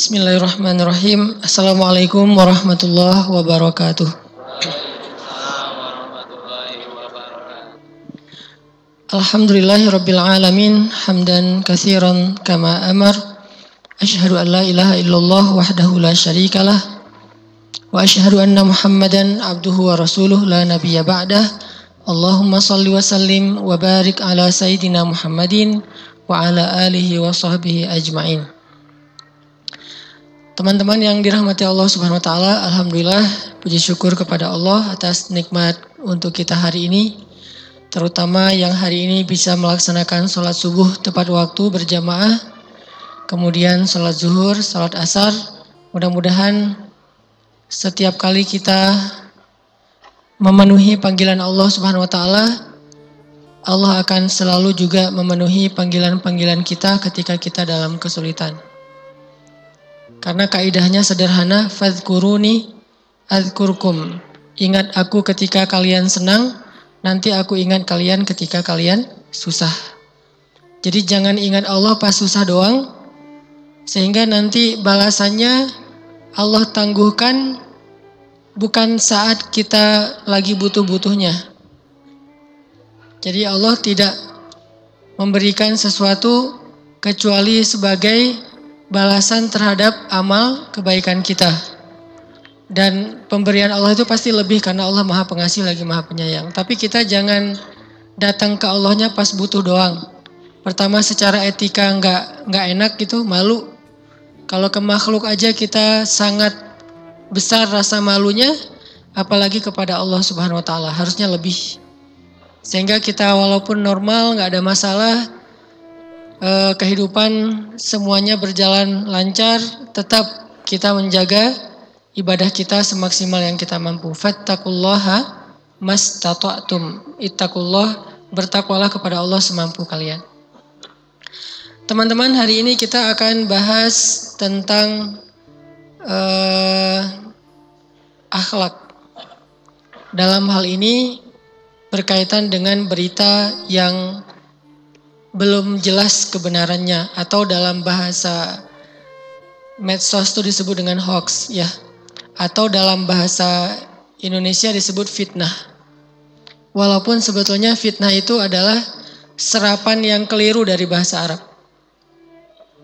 Bismillahirrahmanirrahim. Assalamualaikum warahmatullahi wabarakatuh. Alhamdulillahirabbil alamin hamdan katsiran kama amar. Asyhadu an la ilaha illallah wahdahu la syarikalah wa asyhadu anna Muhammadan abduhu wa rasuluh la nabiyya ba'dah. Allahumma shalli wa sallim wa barik ala sayyidina Muhammadin wa ala alihi wa sahbihi ajmain. Teman-teman yang dirahmati Allah Subhanahu wa taala, alhamdulillah puji syukur kepada Allah atas nikmat untuk kita hari ini. Terutama yang hari ini bisa melaksanakan sholat subuh tepat waktu berjamaah. Kemudian sholat zuhur, sholat asar. Mudah-mudahan setiap kali kita memenuhi panggilan Allah Subhanahu wa taala, Allah akan selalu juga memenuhi panggilan-panggilan kita ketika kita dalam kesulitan. Karena kaidahnya sederhana, fadhkuruni adzkurkum. Ingat aku ketika kalian senang, nanti aku ingat kalian ketika kalian susah. Jadi jangan ingat Allah pas susah doang, sehingga nanti balasannya Allah tangguhkan bukan saat kita lagi butuh-butuhnya. Jadi Allah tidak memberikan sesuatu kecuali sebagai balasan terhadap amal kebaikan kita. Dan pemberian Allah itu pasti lebih karena Allah Maha Pengasih lagi Maha Penyayang. Tapi kita jangan datang ke Allahnya pas butuh doang. Pertama secara etika nggak enak gitu, malu. Kalau ke makhluk aja kita sangat besar rasa malunya, apalagi kepada Allah Subhanahu wa taala, harusnya lebih. Sehingga kita walaupun normal, nggak ada masalah, kehidupan semuanya berjalan lancar, tetap kita menjaga ibadah kita semaksimal yang kita mampu. Fattaqullaha mastata'tum. Ittaqullah, bertakwalah kepada Allah semampu kalian. Teman-teman, hari ini kita akan bahas tentang akhlak. Dalam hal ini berkaitan dengan berita yang belum jelas kebenarannya, atau dalam bahasa medsos itu disebut dengan hoax ya, atau dalam bahasa Indonesia disebut fitnah. Walaupun sebetulnya fitnah itu adalah serapan yang keliru dari bahasa Arab.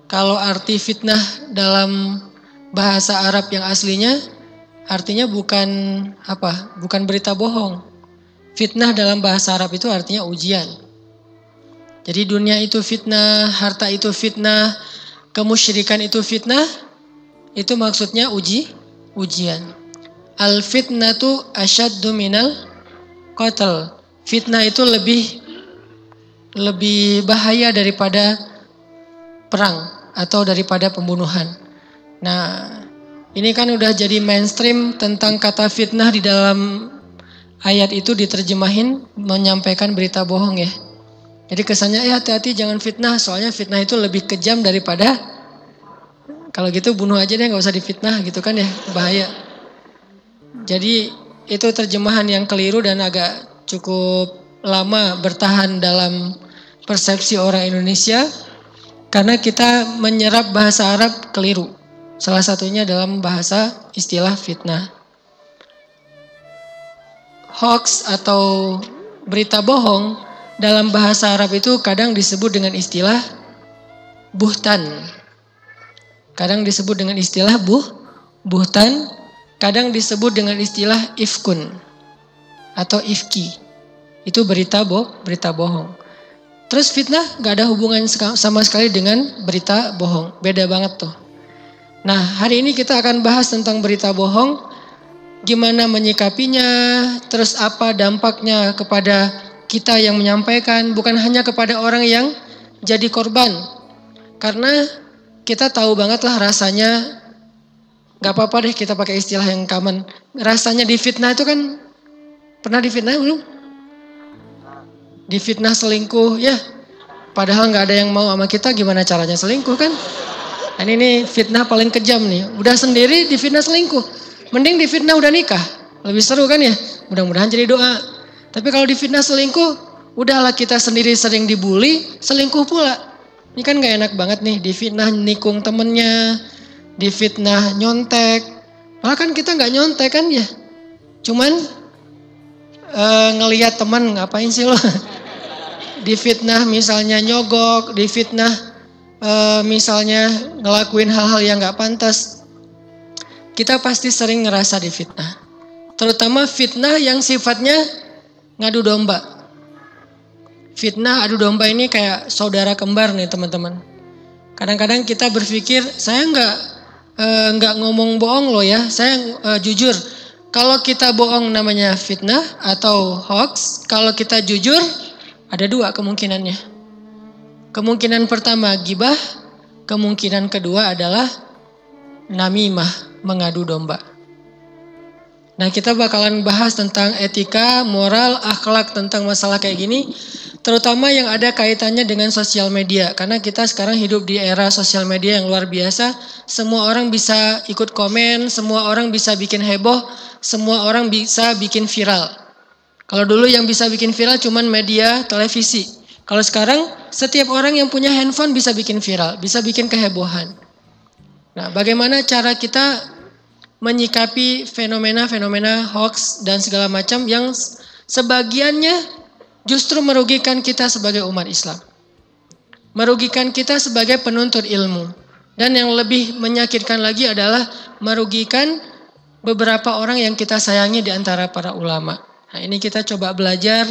Kalau arti fitnah dalam bahasa Arab yang aslinya artinya bukan berita bohong. Fitnah dalam bahasa Arab itu artinya ujian. Jadi dunia itu fitnah, harta itu fitnah, kemusyrikan itu fitnah, itu maksudnya ujian. Al-fitnatu asyaddu minal qatl. Fitnah itu lebih bahaya daripada perang atau daripada pembunuhan. Nah, ini kan udah jadi mainstream tentang kata fitnah di dalam ayat itu diterjemahin menyampaikan berita bohong ya. Jadi kesannya hati-hati jangan fitnah, soalnya fitnah itu lebih kejam daripada, kalau gitu bunuh aja deh, gak usah difitnah gitu kan ya, bahaya. Jadi itu terjemahan yang keliru dan agak cukup lama bertahan dalam persepsi orang Indonesia, karena kita menyerap bahasa Arab keliru. Salah satunya dalam bahasa istilah fitnah. Hoax atau berita bohong dalam bahasa Arab itu kadang disebut dengan istilah buhtan. Kadang disebut dengan istilah buhtan. Kadang disebut dengan istilah ifkun atau ifki. Itu berita bohong. Terus fitnah gak ada hubungan sama sekali dengan berita bohong. Beda banget tuh. Nah, hari ini kita akan bahas tentang berita bohong. Gimana menyikapinya. Terus apa dampaknya kepada kita yang menyampaikan, bukan hanya kepada orang yang jadi korban. Karena kita tahu banget lah rasanya, gak apa-apa deh kita pakai istilah yang common. Rasanya difitnah itu kan, pernah difitnah belum? Difitnah selingkuh ya, padahal gak ada yang mau sama kita, gimana caranya selingkuh kan? Dan ini fitnah paling kejam nih, udah sendiri difitnah selingkuh. Mending difitnah udah nikah, lebih seru kan ya, mudah-mudahan jadi doa. Tapi kalau difitnah selingkuh, udahlah kita sendiri sering dibully, selingkuh pula. Ini kan gak enak banget nih, difitnah nikung temennya, difitnah nyontek. Malah kan kita nggak nyontek kan ya. Cuman ngelihat teman ngapain sih lo. Difitnah misalnya nyogok, difitnah misalnya ngelakuin hal-hal yang nggak pantas. Kita pasti sering ngerasa difitnah. Terutama fitnah yang sifatnya ngadu domba. Fitnah adu domba ini kayak saudara kembar nih teman-teman. Kadang-kadang kita berpikir, saya nggak ngomong bohong loh ya, saya jujur. Kalau kita bohong namanya fitnah atau hoax, kalau kita jujur ada dua kemungkinannya. Kemungkinan pertama gibah, kemungkinan kedua adalah namimah, mengadu domba. Nah, kita bakalan bahas tentang etika, moral, akhlak tentang masalah kayak gini, terutama yang ada kaitannya dengan sosial media. Karena kita sekarang hidup di era sosial media yang luar biasa, semua orang bisa ikut komen, semua orang bisa bikin heboh, semua orang bisa bikin viral. Kalau dulu yang bisa bikin viral cuman media, televisi. Kalau sekarang setiap orang yang punya handphone bisa bikin viral, bisa bikin kehebohan. Nah, bagaimana cara kita menyikapi fenomena-fenomena hoax dan segala macam yang sebagiannya justru merugikan kita sebagai umat Islam. Merugikan kita sebagai penuntut ilmu. Dan yang lebih menyakitkan lagi adalah merugikan beberapa orang yang kita sayangi di antara para ulama. Nah, ini kita coba belajar,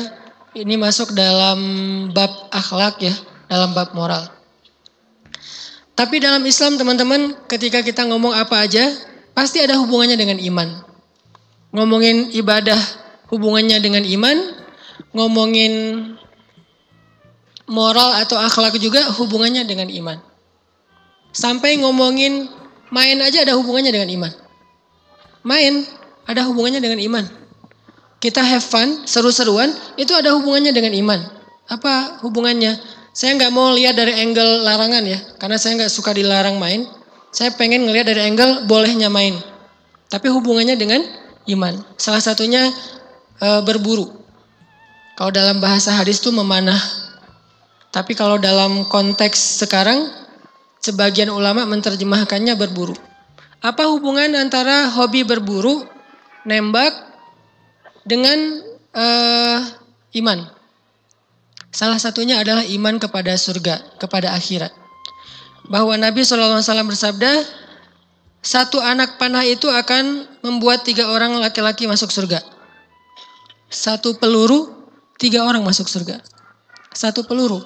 ini masuk dalam bab akhlak ya, dalam bab moral. Tapi dalam Islam teman-teman, ketika kita ngomong apa aja, pasti ada hubungannya dengan iman. Ngomongin ibadah hubungannya dengan iman, ngomongin moral atau akhlak juga hubungannya dengan iman. Sampai ngomongin main aja ada hubungannya dengan iman. Main ada hubungannya dengan iman. Kita have fun, seru-seruan, itu ada hubungannya dengan iman. Apa hubungannya? Saya nggak mau lihat dari angle larangan ya, karena saya nggak suka dilarang main. Saya pengen ngelihat dari angle bolehnya main. Tapi hubungannya dengan iman. Salah satunya berburu. Kalau dalam bahasa hadis itu memanah. Tapi kalau dalam konteks sekarang, sebagian ulama menerjemahkannya berburu. Apa hubungan antara hobi berburu, nembak, dengan iman? Salah satunya adalah iman kepada surga, kepada akhirat. Bahwa Nabi SAW bersabda, satu anak panah itu akan membuat 3 orang laki-laki masuk surga. Satu peluru, 3 orang masuk surga. Satu peluru.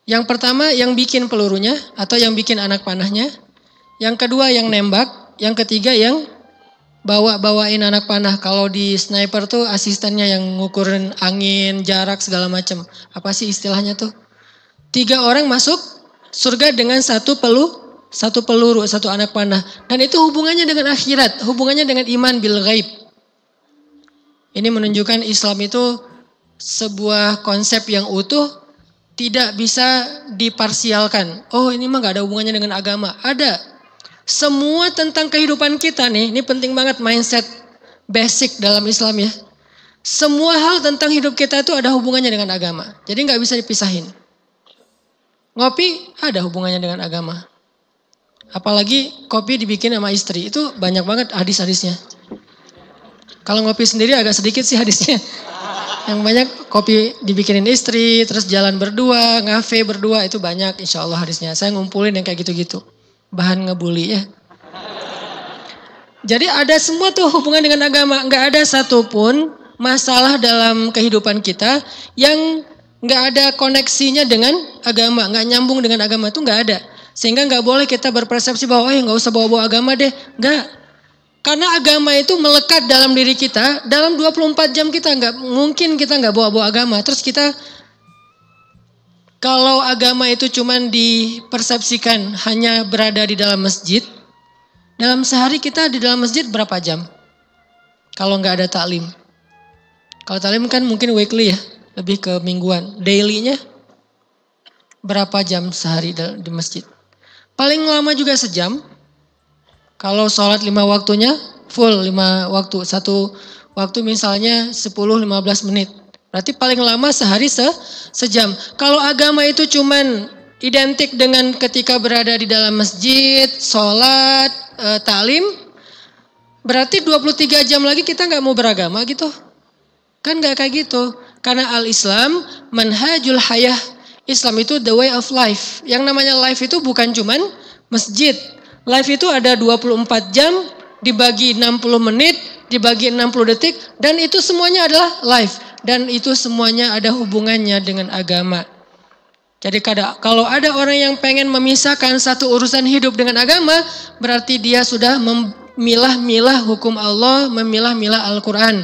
Yang pertama yang bikin pelurunya atau yang bikin anak panahnya. Yang kedua yang nembak. Yang ketiga yang bawain anak panah. Kalau di sniper tuh asistennya yang ngukurin angin, jarak segala macam. Apa sih istilahnya tuh? 3 orang masuk surga dengan satu peluru, satu anak panah. Dan itu hubungannya dengan akhirat, hubungannya dengan iman bil ghaib. Ini menunjukkan Islam itu sebuah konsep yang utuh, tidak bisa diparsialkan. Oh, ini mah gak ada hubungannya dengan agama. Ada. Semua tentang kehidupan kita nih, ini penting banget mindset basic dalam Islam ya. Semua hal tentang hidup kita itu ada hubungannya dengan agama. Jadi gak bisa dipisahin. Ngopi ada hubungannya dengan agama. Apalagi kopi dibikin sama istri. Itu banyak banget hadis-hadisnya. Kalau ngopi sendiri agak sedikit sih hadisnya. Yang banyak kopi dibikinin istri, terus jalan berdua, ngafe berdua, itu banyak insya Allah hadisnya. Saya ngumpulin yang kayak gitu-gitu. Bahan ngebully ya. Jadi ada semua tuh hubungan dengan agama. Nggak ada satupun masalah dalam kehidupan kita yang nggak ada koneksinya dengan agama, nggak nyambung dengan agama, itu nggak ada. Sehingga nggak boleh kita berpersepsi bahwa nggak usah bawa-bawa agama deh, nggak. Karena agama itu melekat dalam diri kita, dalam 24 jam kita nggak mungkin kita nggak bawa-bawa agama. Terus kita, kalau agama itu cuman dipersepsikan hanya berada di dalam masjid, dalam sehari kita di dalam masjid berapa jam? Kalau nggak ada taklim. Kalau taklim kan mungkin weekly ya. Lebih ke mingguan. Daily-nya berapa jam sehari di masjid? Paling lama juga sejam. Kalau sholat 5 waktunya full 5 waktu. Satu waktu misalnya 10-15 menit. Berarti paling lama sehari sejam. Kalau agama itu cuman identik dengan ketika berada di dalam masjid, sholat, ta'lim, berarti 23 jam lagi kita nggak mau beragama gitu. Kan nggak kayak gitu. Karena al-Islam, manhajul hayah. Islam itu the way of life. Yang namanya life itu bukan cuman masjid. Life itu ada 24 jam, dibagi 60 menit, dibagi 60 detik, dan itu semuanya adalah life. Dan itu semuanya ada hubungannya dengan agama. Jadi kalau ada orang yang pengen memisahkan satu urusan hidup dengan agama, berarti dia sudah memilah-milah hukum Allah, memilah-milah Al-Quran.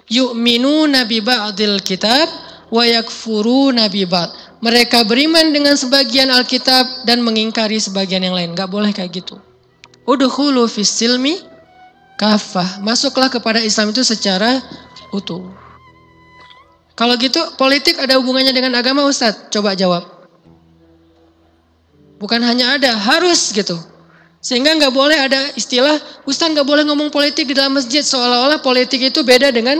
Yu'minuna bi ba'dil kitab wa yakfuruna bi ba'd. Mereka beriman dengan sebagian Alkitab dan mengingkari sebagian yang lain. Gak boleh kayak gitu. Udkhulu fis silmi kafah. Masuklah kepada Islam itu secara utuh. Kalau gitu politik ada hubungannya dengan agama, Ustadz? Coba jawab. Bukan hanya ada, harus gitu. Sehingga gak boleh ada istilah, Ustadz gak boleh ngomong politik di dalam masjid. Seolah-olah politik itu beda dengan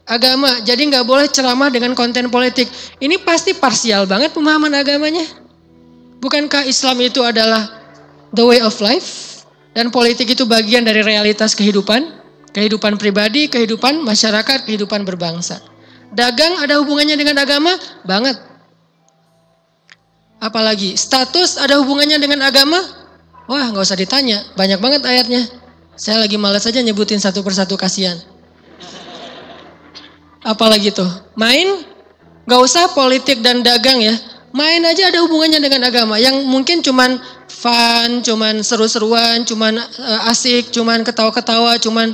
agama. Jadi gak boleh ceramah dengan konten politik. Ini pasti parsial banget pemahaman agamanya. Bukankah Islam itu adalah the way of life? Dan politik itu bagian dari realitas kehidupan. Kehidupan pribadi, kehidupan masyarakat, kehidupan berbangsa. Dagang ada hubungannya dengan agama? Banget. Apalagi status ada hubungannya dengan agama? Wah gak usah ditanya. Banyak banget ayatnya. Saya lagi malas aja nyebutin satu persatu, kasihan. Apalagi tuh, main, gak usah politik dan dagang ya. Main aja ada hubungannya dengan agama. Yang mungkin cuman fun, cuman seru-seruan, cuman asik, cuman ketawa-ketawa, cuman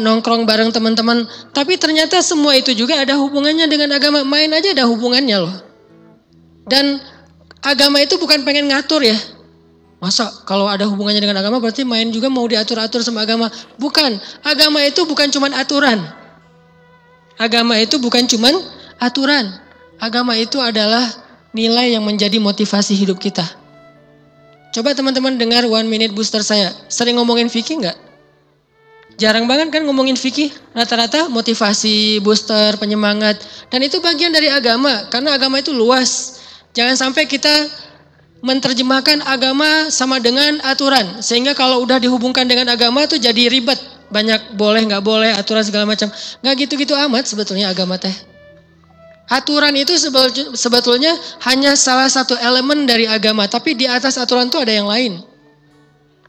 nongkrong bareng teman-teman. Tapi ternyata semua itu juga ada hubungannya dengan agama. Main aja ada hubungannya loh. Dan agama itu bukan pengen ngatur ya. Masa kalau ada hubungannya dengan agama berarti main juga mau diatur-atur sama agama. Bukan, agama itu bukan cuman aturan. Agama itu bukan cuman aturan. Agama itu adalah nilai yang menjadi motivasi hidup kita. Coba teman-teman dengar 1 minute booster saya. Sering ngomongin fikih enggak? Jarang banget kan ngomongin fikih. Rata-rata motivasi, booster, penyemangat. Dan itu bagian dari agama. Karena agama itu luas. Jangan sampai kita menerjemahkan agama sama dengan aturan. Sehingga kalau udah dihubungkan dengan agama tuh jadi ribet. Banyak boleh nggak boleh, aturan segala macam. Nggak gitu-gitu amat sebetulnya agama teh. Aturan itu sebetulnya hanya salah satu elemen dari agama. Tapi di atas aturan itu ada yang lain.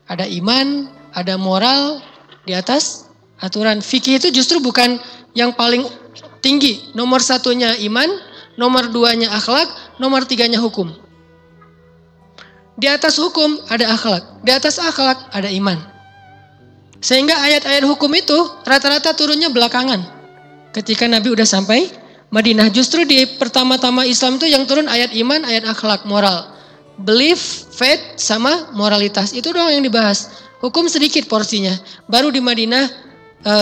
Ada iman, ada moral di atas aturan. Fikih itu justru bukan yang paling tinggi. Nomor 1-nya iman, nomor 2-nya akhlak, nomor 3-nya hukum. Di atas hukum ada akhlak, di atas akhlak ada iman. Sehingga ayat-ayat hukum itu rata-rata turunnya belakangan. Ketika Nabi udah sampai Madinah, justru di pertama-tama Islam itu yang turun ayat iman, ayat akhlak, moral. Belief, faith, sama moralitas. Itu doang yang dibahas. Hukum sedikit porsinya. Baru di Madinah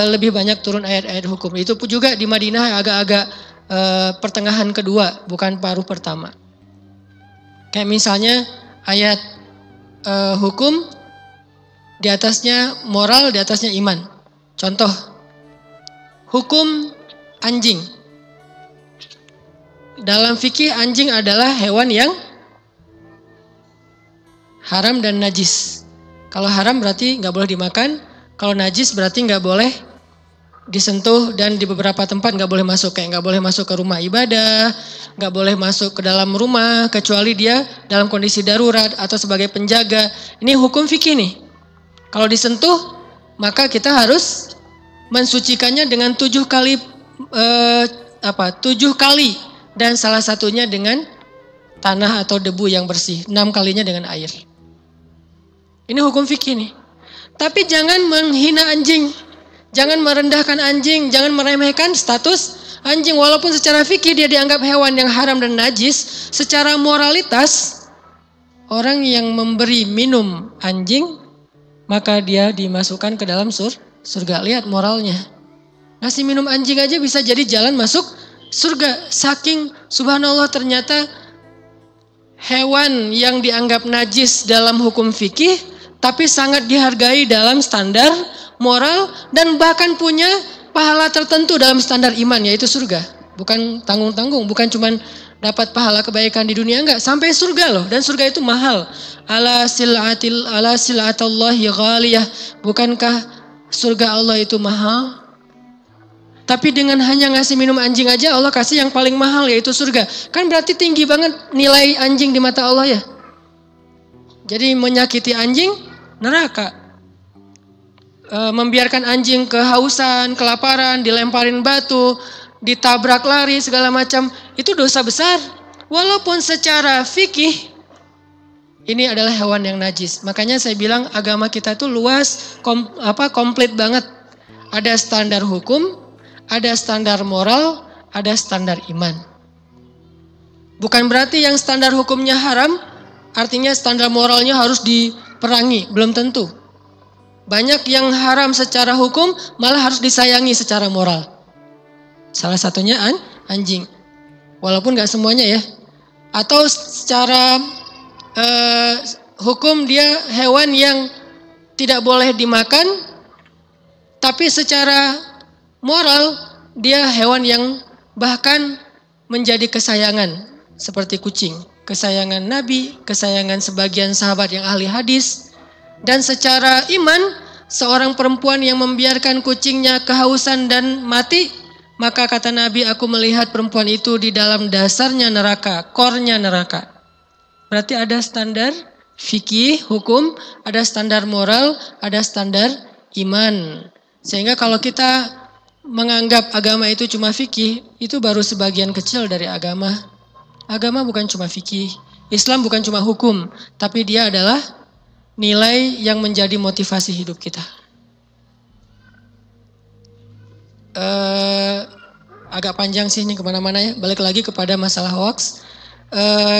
lebih banyak turun ayat-ayat hukum. Itu juga di Madinah agak-agak pertengahan kedua, bukan paruh pertama. Kayak misalnya ayat hukum, di atasnya moral, di atasnya iman. Contoh, hukum anjing. Dalam fikih anjing adalah hewan yang haram dan najis. Kalau haram berarti nggak boleh dimakan. Kalau najis berarti nggak boleh disentuh dan di beberapa tempat nggak boleh masuk. Kayak nggak boleh masuk ke rumah ibadah, nggak boleh masuk ke dalam rumah kecuali dia dalam kondisi darurat atau sebagai penjaga. Ini hukum fikih nih. Kalau disentuh, maka kita harus mensucikannya dengan 7 kali, 7 kali. Dan salah satunya dengan tanah atau debu yang bersih. 6 kalinya dengan air. Ini hukum fikih nih. Tapi jangan menghina anjing. Jangan merendahkan anjing. Jangan meremehkan status anjing. Walaupun secara fikih dia dianggap hewan yang haram dan najis. Secara moralitas, orang yang memberi minum anjing, maka dia dimasukkan ke dalam surga. Lihat moralnya. Ngasih minum anjing aja bisa jadi jalan masuk surga. Saking subhanallah ternyata hewan yang dianggap najis dalam hukum fikih, tapi sangat dihargai dalam standar moral dan bahkan punya pahala tertentu dalam standar iman, yaitu surga. Bukan tanggung-tanggung, bukan cuman dapat pahala kebaikan di dunia, enggak, sampai surga loh. Dan surga itu mahal. Ala sil'atallahi ghaliyah. Bukankah surga Allah itu mahal? Tapi dengan hanya ngasih minum anjing aja Allah kasih yang paling mahal, yaitu surga. Kan berarti tinggi banget nilai anjing di mata Allah ya. Jadi menyakiti anjing neraka. Membiarkan anjing kehausan, kelaparan, dilemparin batu, ditabrak lari segala macam, itu dosa besar. Walaupun secara fikih ini adalah hewan yang najis. Makanya saya bilang agama kita itu luas, komplit banget. Ada standar hukum, ada standar moral, ada standar iman. Bukan berarti yang standar hukumnya haram, artinya standar moralnya harus diperangi, belum tentu. Banyak yang haram secara hukum malah harus disayangi secara moral. Salah satunya anjing. Walaupun gak semuanya ya. Atau secara hukum dia hewan yang tidak boleh dimakan. Tapi secara moral dia hewan yang bahkan menjadi kesayangan. Seperti kucing. Kesayangan Nabi, kesayangan sebagian sahabat yang ahli hadis. Dan secara iman, seorang perempuan yang membiarkan kucingnya kehausan dan mati, maka kata Nabi, aku melihat perempuan itu di dalam dasarnya neraka, kornya neraka. Berarti ada standar fikih, hukum, ada standar moral, ada standar iman. Sehingga kalau kita menganggap agama itu cuma fikih, itu baru sebagian kecil dari agama. Agama bukan cuma fikih, Islam bukan cuma hukum, tapi dia adalah nilai yang menjadi motivasi hidup kita. Agak panjang sih ini kemana-mana ya. Balik lagi kepada masalah hoax.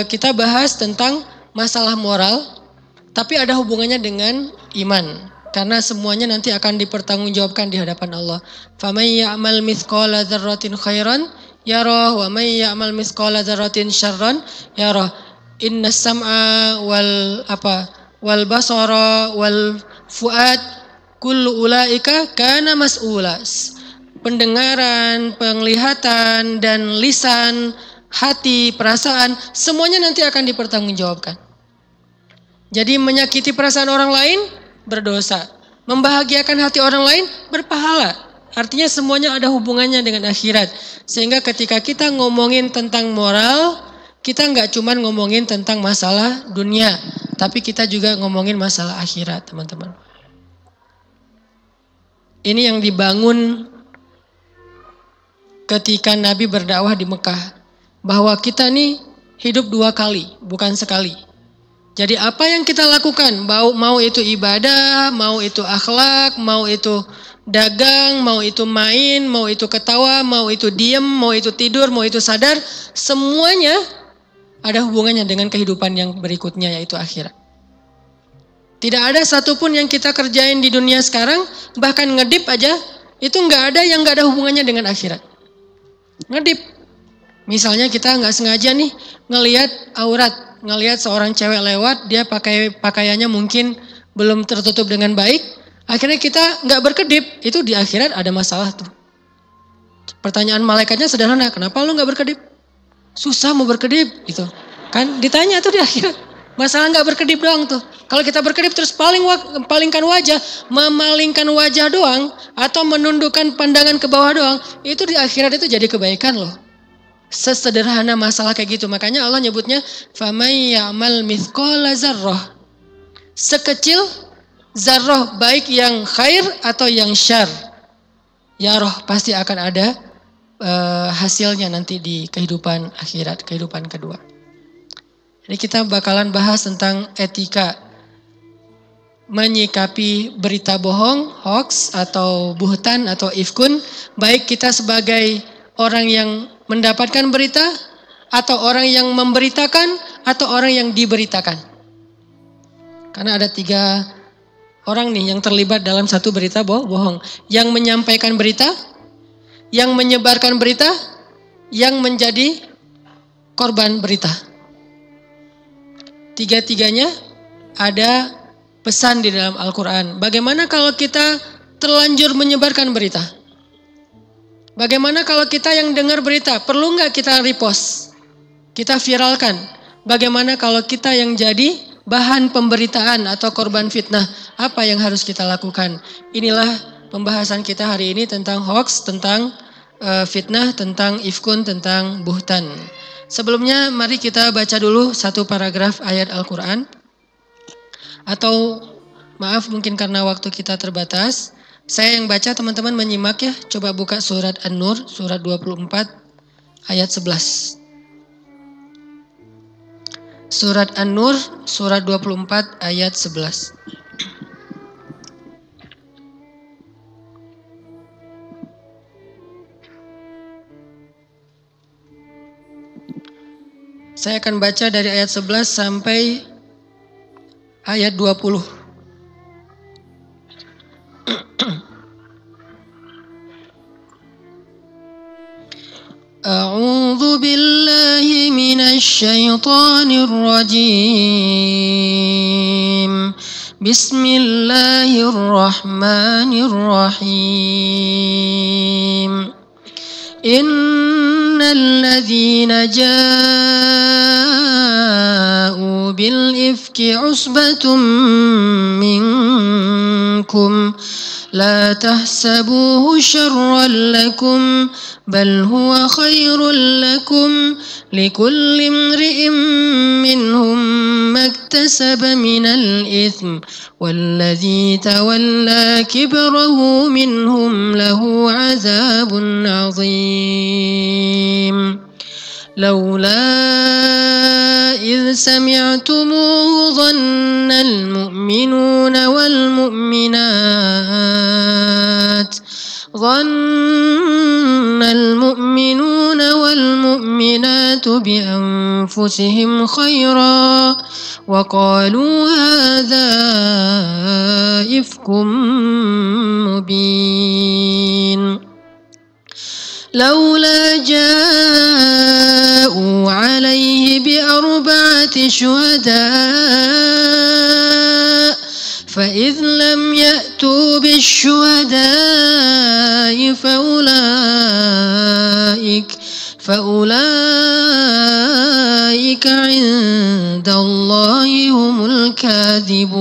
Kita bahas tentang masalah moral, tapi ada hubungannya dengan iman. Karena semuanya nanti akan dipertanggungjawabkan di hadapan Allah. فَمَنْ يَعْمَلْ مِثْقَالَ ذَرَّةٍ خَيْرًا يَرَهُ وَمَنْ يَعْمَلْ مِثْقَالَ ذَرَّةٍ شَرًّا يَرَهُ إِنَّ السَّمْعَ wal basara wal fuad kullu ulaika kana mas'ula. Pendengaran, penglihatan dan lisan, hati, perasaan, semuanya nanti akan dipertanggungjawabkan. Jadi menyakiti perasaan orang lain berdosa, membahagiakan hati orang lain berpahala. Artinya semuanya ada hubungannya dengan akhirat. Sehingga ketika kita ngomongin tentang moral, kita nggak cuma ngomongin tentang masalah dunia, tapi kita juga ngomongin masalah akhirat, teman-teman. Ini yang dibangun ketika Nabi berdakwah di Mekah. Bahwa kita nih hidup 2 kali, bukan sekali. Jadi apa yang kita lakukan, mau itu ibadah, mau itu akhlak, mau itu dagang, mau itu main, mau itu ketawa, mau itu diem, mau itu tidur, mau itu sadar, semuanya ada hubungannya dengan kehidupan yang berikutnya, yaitu akhirat. Tidak ada satupun yang kita kerjain di dunia sekarang, bahkan ngedip aja, itu nggak ada yang nggak ada hubungannya dengan akhirat. Ngedip. Misalnya kita nggak sengaja nih ngelihat aurat, ngelihat seorang cewek lewat, dia pakai pakaiannya mungkin belum tertutup dengan baik, akhirnya kita nggak berkedip, itu di akhirat ada masalah tuh. Pertanyaan malaikatnya sederhana, kenapa lu nggak berkedip? Susah mau berkedip gitu. Kan ditanya tuh di akhirat. Masalah nggak berkedip doang tuh. Kalau kita berkedip terus palingkan wajah, memalingkan wajah doang atau menundukkan pandangan ke bawah doang, itu di akhirat itu jadi kebaikan loh. Sesederhana masalah kayak gitu. Makanya Allah nyebutnya famay ya'mal mithqala zarrah. Sekecil zarrah, baik yang khair atau yang syar, ya roh pasti akan ada hasilnya nanti di kehidupan akhirat, kehidupan kedua. Jadi kita bakalan bahas tentang etika menyikapi berita bohong, hoax atau buhtan atau ifkun, baik kita sebagai orang yang mendapatkan berita atau orang yang memberitakan atau orang yang diberitakan. Karena ada 3 orang nih yang terlibat dalam satu berita bohong, yang menyampaikan berita, yang menyebarkan berita, yang menjadi korban berita. 3-tiganya ada pesan di dalam Al-Quran. Bagaimana kalau kita terlanjur menyebarkan berita? Bagaimana kalau kita yang dengar berita, perlu nggak kita repost? Kita viralkan. Bagaimana kalau kita yang jadi bahan pemberitaan atau korban fitnah? Apa yang harus kita lakukan? Inilah pembahasan kita hari ini tentang hoax, tentang fitnah, tentang ifkun, tentang buhtan. Sebelumnya mari kita baca dulu satu paragraf ayat Al-Quran. Atau maaf mungkin karena waktu kita terbatas, saya yang baca, teman-teman menyimak ya. Coba buka surat An-Nur, surat 24 ayat 11. Surat An-Nur, surat 24 ayat 11. Saya akan baca dari ayat 11 sampai ayat 20. A'udzu billahi minasy syaithanir rajim. Bismillahirrahmanirrahim. Innal ladzina ja'u bil ifki usbatum minkum la tahsabuhu syarran lakum bal huwa khairul lakum likulli imri'in minhum maktasaba minal itsm والذي تولى كبره منهم له عذاب عظيم لولا إذ سمعتموه ظن المؤمنون والمؤمنات بأنفسهم خيرا وقالوا هذا إفك مبين لولا جاءوا عليه بأربعة شهداء فإذ لم يأتوا بالشهداء فأولئك عند الله هم الكاذبون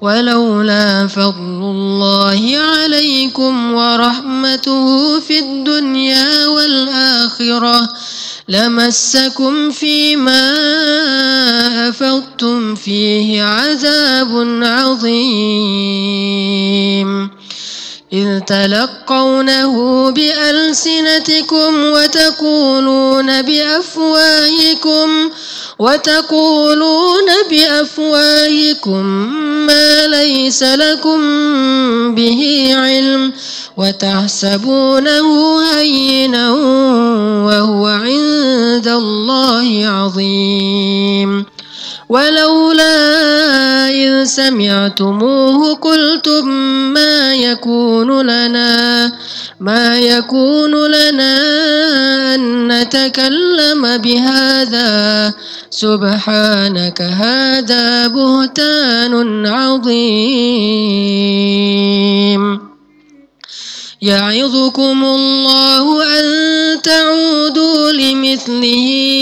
ولولا فضل الله عليكم ورحمته في الدنيا والآخرة لمسكم فيما أفضتم فيه عذاب عظيم إذ تلقونه بألسنتكم وتقولون بأفواهكم ما ليس لكم به علم وتحسبونه هينا وهو عند الله عظيم ولولا إذ سمعتموه قلتم ما يكون لنا أن نتكلم بهذا سبحانك هذا بهتان عظيم يعظكم الله أن تعودوا لمثله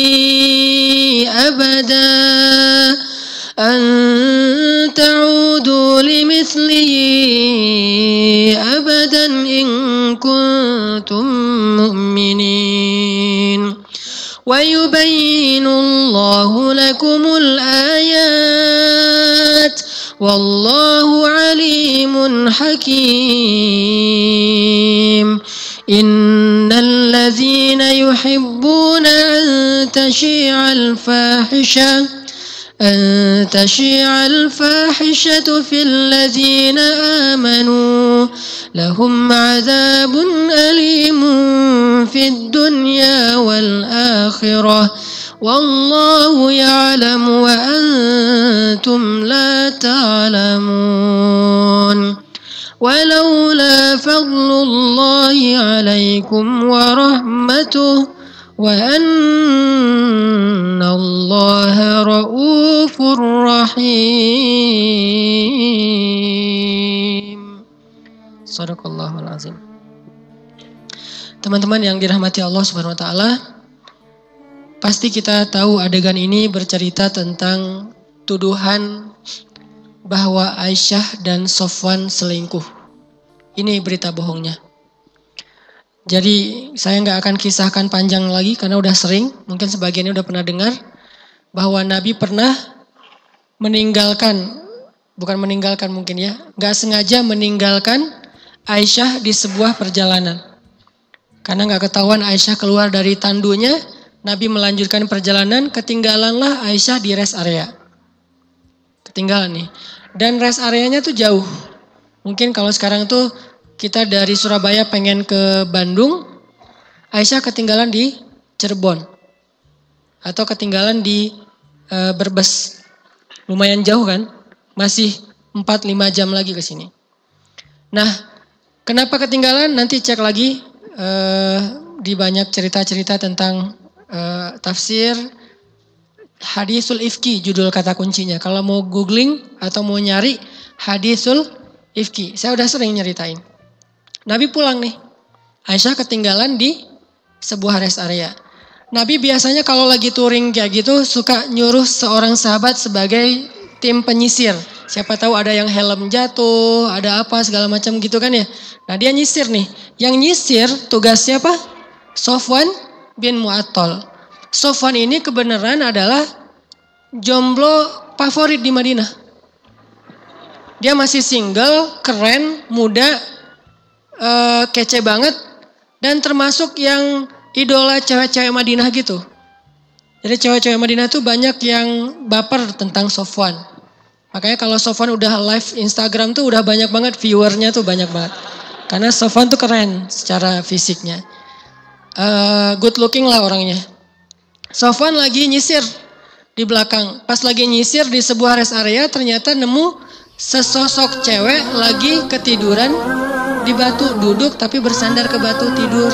أبدا إن كنتم مؤمنين ويبين الله لكم الآيات والله عليم حكيم إن الذين يحبون أن تشيع الفاحشة في الذين آمنوا لهم عذاب أليم في الدنيا والآخرة والله يعلم وأنتم لا تعلمون ولولا فضل الله عليكم ورحمته وأن الله رؤوف رحيم. Sadaqallahul azim. Teman-teman yang dirahmati Allah Subhanahu wa taala, pasti kita tahu adegan ini bercerita tentang tuduhan bahwa Aisyah dan Sofwan selingkuh. Ini berita bohongnya. Jadi saya nggak akan kisahkan panjang lagi karena udah sering, mungkin sebagiannya udah pernah dengar bahwa Nabi pernah nggak sengaja meninggalkan Aisyah di sebuah perjalanan. Karena nggak ketahuan Aisyah keluar dari tandunya, Nabi melanjutkan perjalanan, ketinggalanlah Aisyah di rest area. Ketinggalan nih. Dan rest areanya tuh jauh. Mungkin kalau sekarang tuh kita dari Surabaya pengen ke Bandung, Aisyah ketinggalan di Cirebon. Atau ketinggalan di Brebes. Lumayan jauh kan? Masih 4-5 jam lagi ke sini. Nah, kenapa ketinggalan? Nanti cek lagi di banyak cerita-cerita tentang tafsir Hadisul Ifki judul kata kuncinya. Kalau mau googling atau mau nyari Hadisul Ifki, saya udah sering nyeritain. Nabi pulang nih, Aisyah ketinggalan di sebuah rest area. Nabi biasanya kalau lagi touring kayak gitu suka nyuruh seorang sahabat sebagai tim penyisir. Siapa tahu ada yang helm jatuh, ada apa segala macam gitu kan ya. Nah dia nyisir nih. Yang nyisir tugasnya apa? Sofwan bin Mu'attal. Sofwan ini kebenaran adalah jomblo favorit di Madinah. Dia masih single, keren, muda, kece banget. Dan termasuk yang idola cewek-cewek Madinah gitu. Jadi cewek-cewek Madinah tuh banyak yang baper tentang Sofwan. Makanya kalau Sofwan udah live Instagram tuh udah banyak banget viewernya tuh banyak banget. Karena Sofwan tuh keren secara fisiknya. Good looking lah orangnya. Sofwan lagi nyisir di belakang. Pas lagi nyisir di sebuah rest area ternyata nemu sesosok cewek lagi ketiduran di batu. Duduk tapi bersandar ke batu tidur.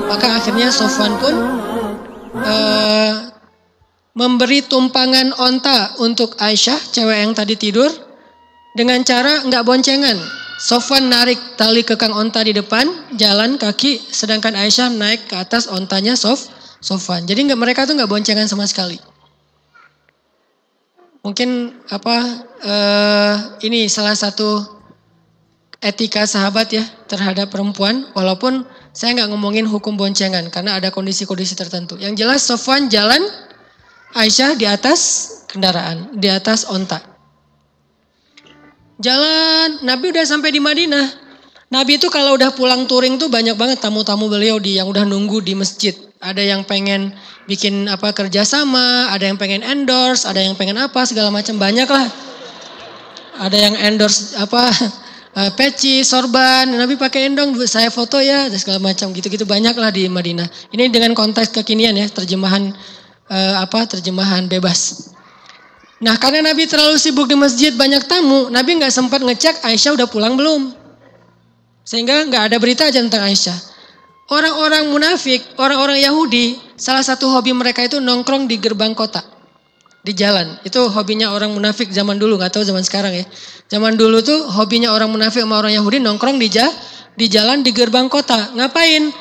Maka akhirnya Sofwan pun memberi tumpangan onta untuk Aisyah, cewek yang tadi tidur, dengan cara nggak boncengan. Sofwan narik tali kekang onta di depan, jalan kaki, sedangkan Aisyah naik ke atas ontanya Sofwan. Jadi mereka tuh nggak boncengan sama sekali. Mungkin ini salah satu etika sahabat ya terhadap perempuan, walaupun saya nggak ngomongin hukum boncengan karena ada kondisi-kondisi tertentu. Yang jelas Sofwan jalan, Aisyah di atas kendaraan, di atas onta. Jalan, Nabi udah sampai di Madinah. Nabi itu kalau udah pulang touring tuh banyak banget tamu-tamu beliau yang udah nunggu di masjid. Ada yang pengen bikin kerjasama, ada yang pengen endorse, ada yang pengen segala macam, banyak lah. Ada yang endorse peci, sorban, Nabi pakai endong, saya foto ya, dan segala macam gitu-gitu banyak lah di Madinah. Ini dengan konteks kekinian ya, terjemahan bebas. Nah karena Nabi terlalu sibuk di masjid banyak tamu, Nabi nggak sempat ngecek Aisyah udah pulang belum. Sehingga nggak ada berita aja tentang Aisyah. Orang-orang munafik, orang-orang Yahudi, salah satu hobi mereka itu nongkrong di gerbang kota. Di jalan, itu hobinya orang munafik zaman dulu, nggak tahu zaman sekarang ya. Zaman dulu tuh hobinya orang munafik sama orang Yahudi nongkrong di jalan di gerbang kota. Ngapain?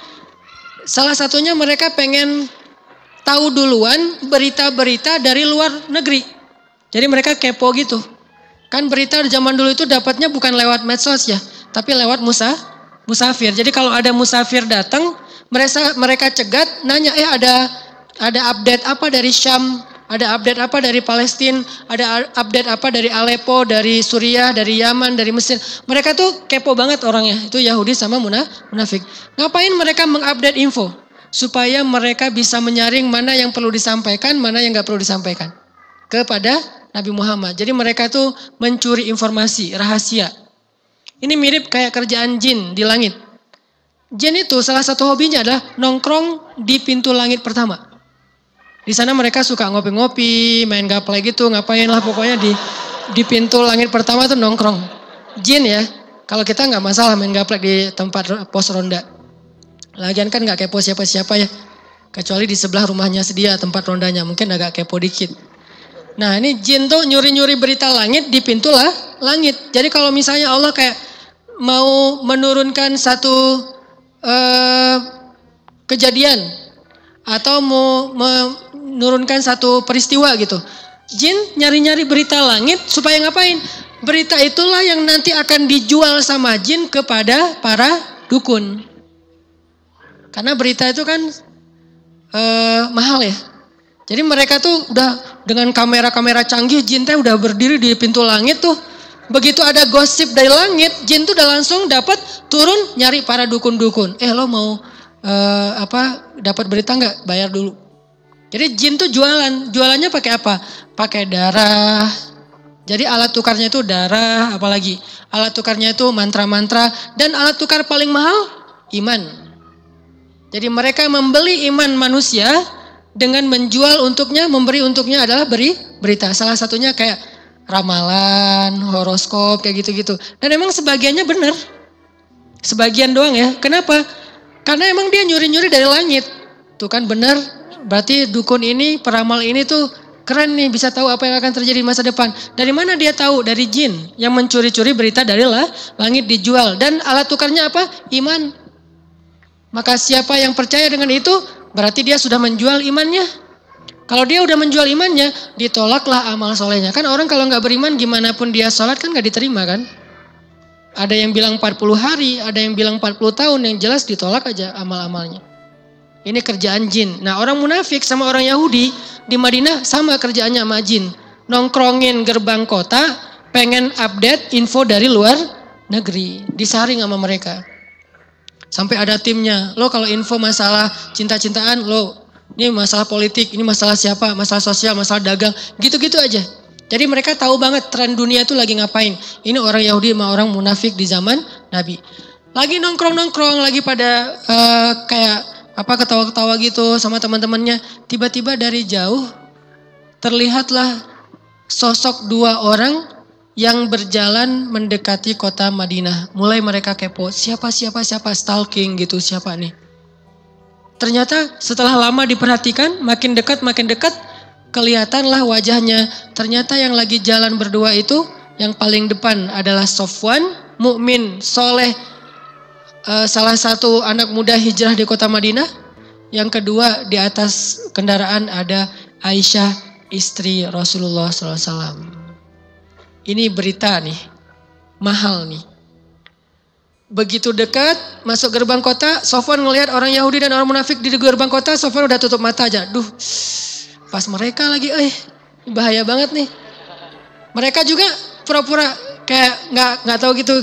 Salah satunya mereka pengen tahu duluan berita-berita dari luar negeri. Jadi mereka kepo gitu. Kan berita zaman dulu itu dapatnya bukan lewat medsos ya, tapi lewat musafir. Jadi kalau ada musafir datang, mereka cegat, nanya ada update apa dari Syam, ada update apa dari Palestina, ada update apa dari Aleppo, dari Suriah, dari Yaman, dari Mesir. Mereka tuh kepo banget orangnya. Itu Yahudi sama munafik. Ngapain mereka mengupdate info? Supaya mereka bisa menyaring mana yang perlu disampaikan, mana yang gak perlu disampaikan kepada Nabi Muhammad. Jadi mereka tuh mencuri informasi, rahasia. Ini mirip kayak kerjaan jin di langit. Jin itu salah satu hobinya adalah nongkrong di pintu langit pertama. Di sana mereka suka ngopi-ngopi, main gaplek gitu, ngapain lah pokoknya di pintu langit pertama tuh nongkrong. Jin ya, kalau kita nggak masalah main gaplek di tempat pos ronda. Lagian kan nggak kepo siapa-siapa ya, kecuali di sebelah rumahnya sedia tempat rondanya, mungkin agak kepo dikit. Nah ini jin tuh nyuri-nyuri berita langit di pintu langit. Jadi kalau misalnya Allah kayak mau menurunkan satu kejadian atau mau menurunkan satu peristiwa gitu. Jin nyari-nyari berita langit supaya ngapain? Berita itulah yang nanti akan dijual sama jin kepada para dukun. Karena berita itu kan mahal ya. Jadi mereka tuh udah dengan kamera-kamera canggih, jin teh udah berdiri di pintu langit tuh. Begitu ada gosip dari langit, jin tuh udah langsung dapat turun nyari para dukun-dukun. Lo mau dapat berita nggak? Bayar dulu. Jadi jin tuh jualannya pakai apa? Pakai darah. Jadi alat tukarnya itu darah, apalagi alat tukarnya itu mantra-mantra, dan alat tukar paling mahal iman. Jadi mereka membeli iman manusia dengan menjual untuknya, memberi untuknya adalah berita. Salah satunya kayak ramalan, horoskop, kayak gitu-gitu. Dan emang sebagiannya benar. Sebagian doang ya. Kenapa? Karena emang dia nyuri-nyuri dari langit. Tuh kan benar. Berarti dukun ini, peramal ini tuh keren nih, bisa tahu apa yang akan terjadi di masa depan. Dari mana dia tahu? Dari jin yang mencuri-curi berita dari langit dijual. Dan alat tukarnya apa? Iman. Maka siapa yang percaya dengan itu, berarti dia sudah menjual imannya. Kalau dia udah menjual imannya, ditolaklah amal solehnya. Kan orang kalau nggak beriman, gimana pun dia sholat kan nggak diterima kan. Ada yang bilang 40 hari, ada yang bilang 40 tahun, yang jelas ditolak aja amal-amalnya. Ini kerjaan jin. Nah, orang munafik sama orang Yahudi di Madinah sama kerjaannya sama jin. Nongkrongin gerbang kota, pengen update info dari luar negeri. Disaring sama mereka. Sampai ada timnya. Lo kalau info masalah cinta-cintaan, ini masalah politik, ini masalah siapa, masalah sosial, masalah dagang, gitu-gitu aja. Jadi mereka tahu banget tren dunia itu lagi ngapain. Ini orang Yahudi sama orang munafik di zaman Nabi. Lagi nongkrong-nongkrong, lagi pada kayak ketawa-ketawa gitu sama teman-temannya. Tiba-tiba dari jauh terlihatlah sosok dua orang yang berjalan mendekati kota Madinah. Mulai mereka kepo, siapa, stalking gitu, siapa nih. Ternyata setelah lama diperhatikan, makin dekat, kelihatanlah wajahnya. Ternyata yang lagi jalan berdua itu, yang paling depan adalah Sofwan, mukmin, soleh, salah satu anak muda hijrah di kota Madinah. Yang kedua di atas kendaraan ada Aisyah, istri Rasulullah SAW. Ini berita nih, mahal nih. Begitu dekat, masuk gerbang kota, Sofwan ngelihat orang Yahudi dan orang munafik di gerbang kota, Sofwan udah tutup mata aja. Pas mereka lagi, bahaya banget nih. Mereka juga pura-pura kayak nggak tahu gitu,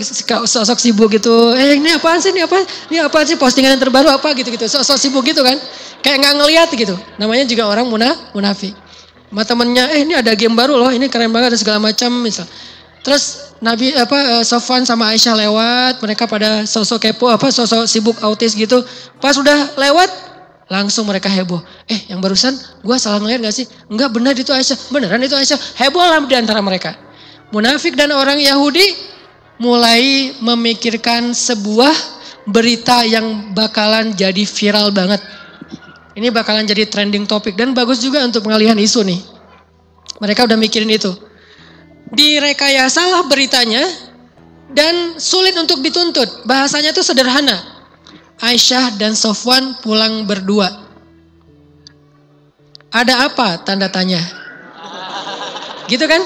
sosok sibuk gitu. Ini apaan sih, ini apaan sih, postingan yang terbaru apa gitu, sosok sibuk gitu kan. Kayak nggak ngelihat gitu. Namanya juga orang munafik. Sama temennya, ini ada game baru loh, ini keren banget, ada segala macam misal. Terus Sofwan sama Aisyah lewat, mereka pada sosok kepo, sosok sibuk autis gitu. Pas udah lewat, langsung mereka heboh. Yang barusan gua salah ngeliat gak sih? Enggak, benar itu Aisyah, beneran itu Aisyah. Heboh lah di antara mereka. Munafik dan orang Yahudi mulai memikirkan sebuah berita yang bakalan jadi viral banget. Ini bakalan jadi trending topik dan bagus juga untuk pengalihan isu nih. Mereka udah mikirin itu. Direkayasalah beritanya dan sulit untuk dituntut. Bahasanya tuh sederhana. Aisyah dan Sofwan pulang berdua. Ada apa? Tanda tanya. Gitu kan?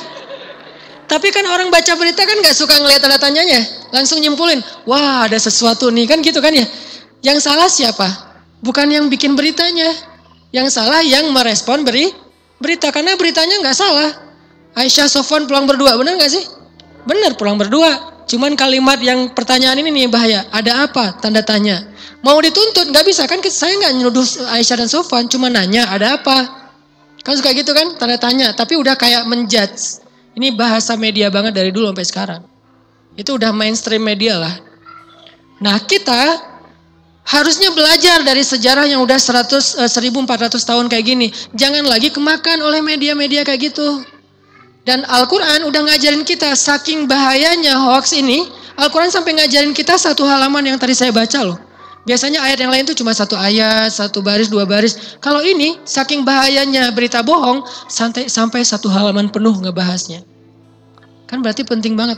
Tapi kan orang baca berita kan gak suka ngelihat tanda tanyanya. Langsung nyimpulin, wah ada sesuatu nih kan gitu kan ya. Yang salah siapa? Bukan yang bikin beritanya. Yang salah yang merespon berita. Karena beritanya gak salah. Aisyah Sofwan pulang berdua, benar gak sih? Benar pulang berdua. Cuman kalimat yang pertanyaan ini nih bahaya. Ada apa? Tanda tanya. Mau dituntut gak bisa kan, saya gak menuduh Aisyah dan Sofwan. Cuma nanya ada apa. Kan suka gitu kan, tanda tanya. Tapi udah kayak menjudge. Ini bahasa media banget dari dulu sampai sekarang. Itu udah mainstream media lah. Nah kita harusnya belajar dari sejarah yang udah 1400 tahun kayak gini. Jangan lagi kemakan oleh media-media kayak gitu. Dan Al-Quran udah ngajarin kita, saking bahayanya hoax ini, Al-Quran sampai ngajarin kita satu halaman yang tadi saya baca loh. Biasanya ayat yang lain tuh cuma satu ayat, satu baris, dua baris. Kalau ini saking bahayanya berita bohong, sampai satu halaman penuh ngebahasnya. Kan berarti penting banget.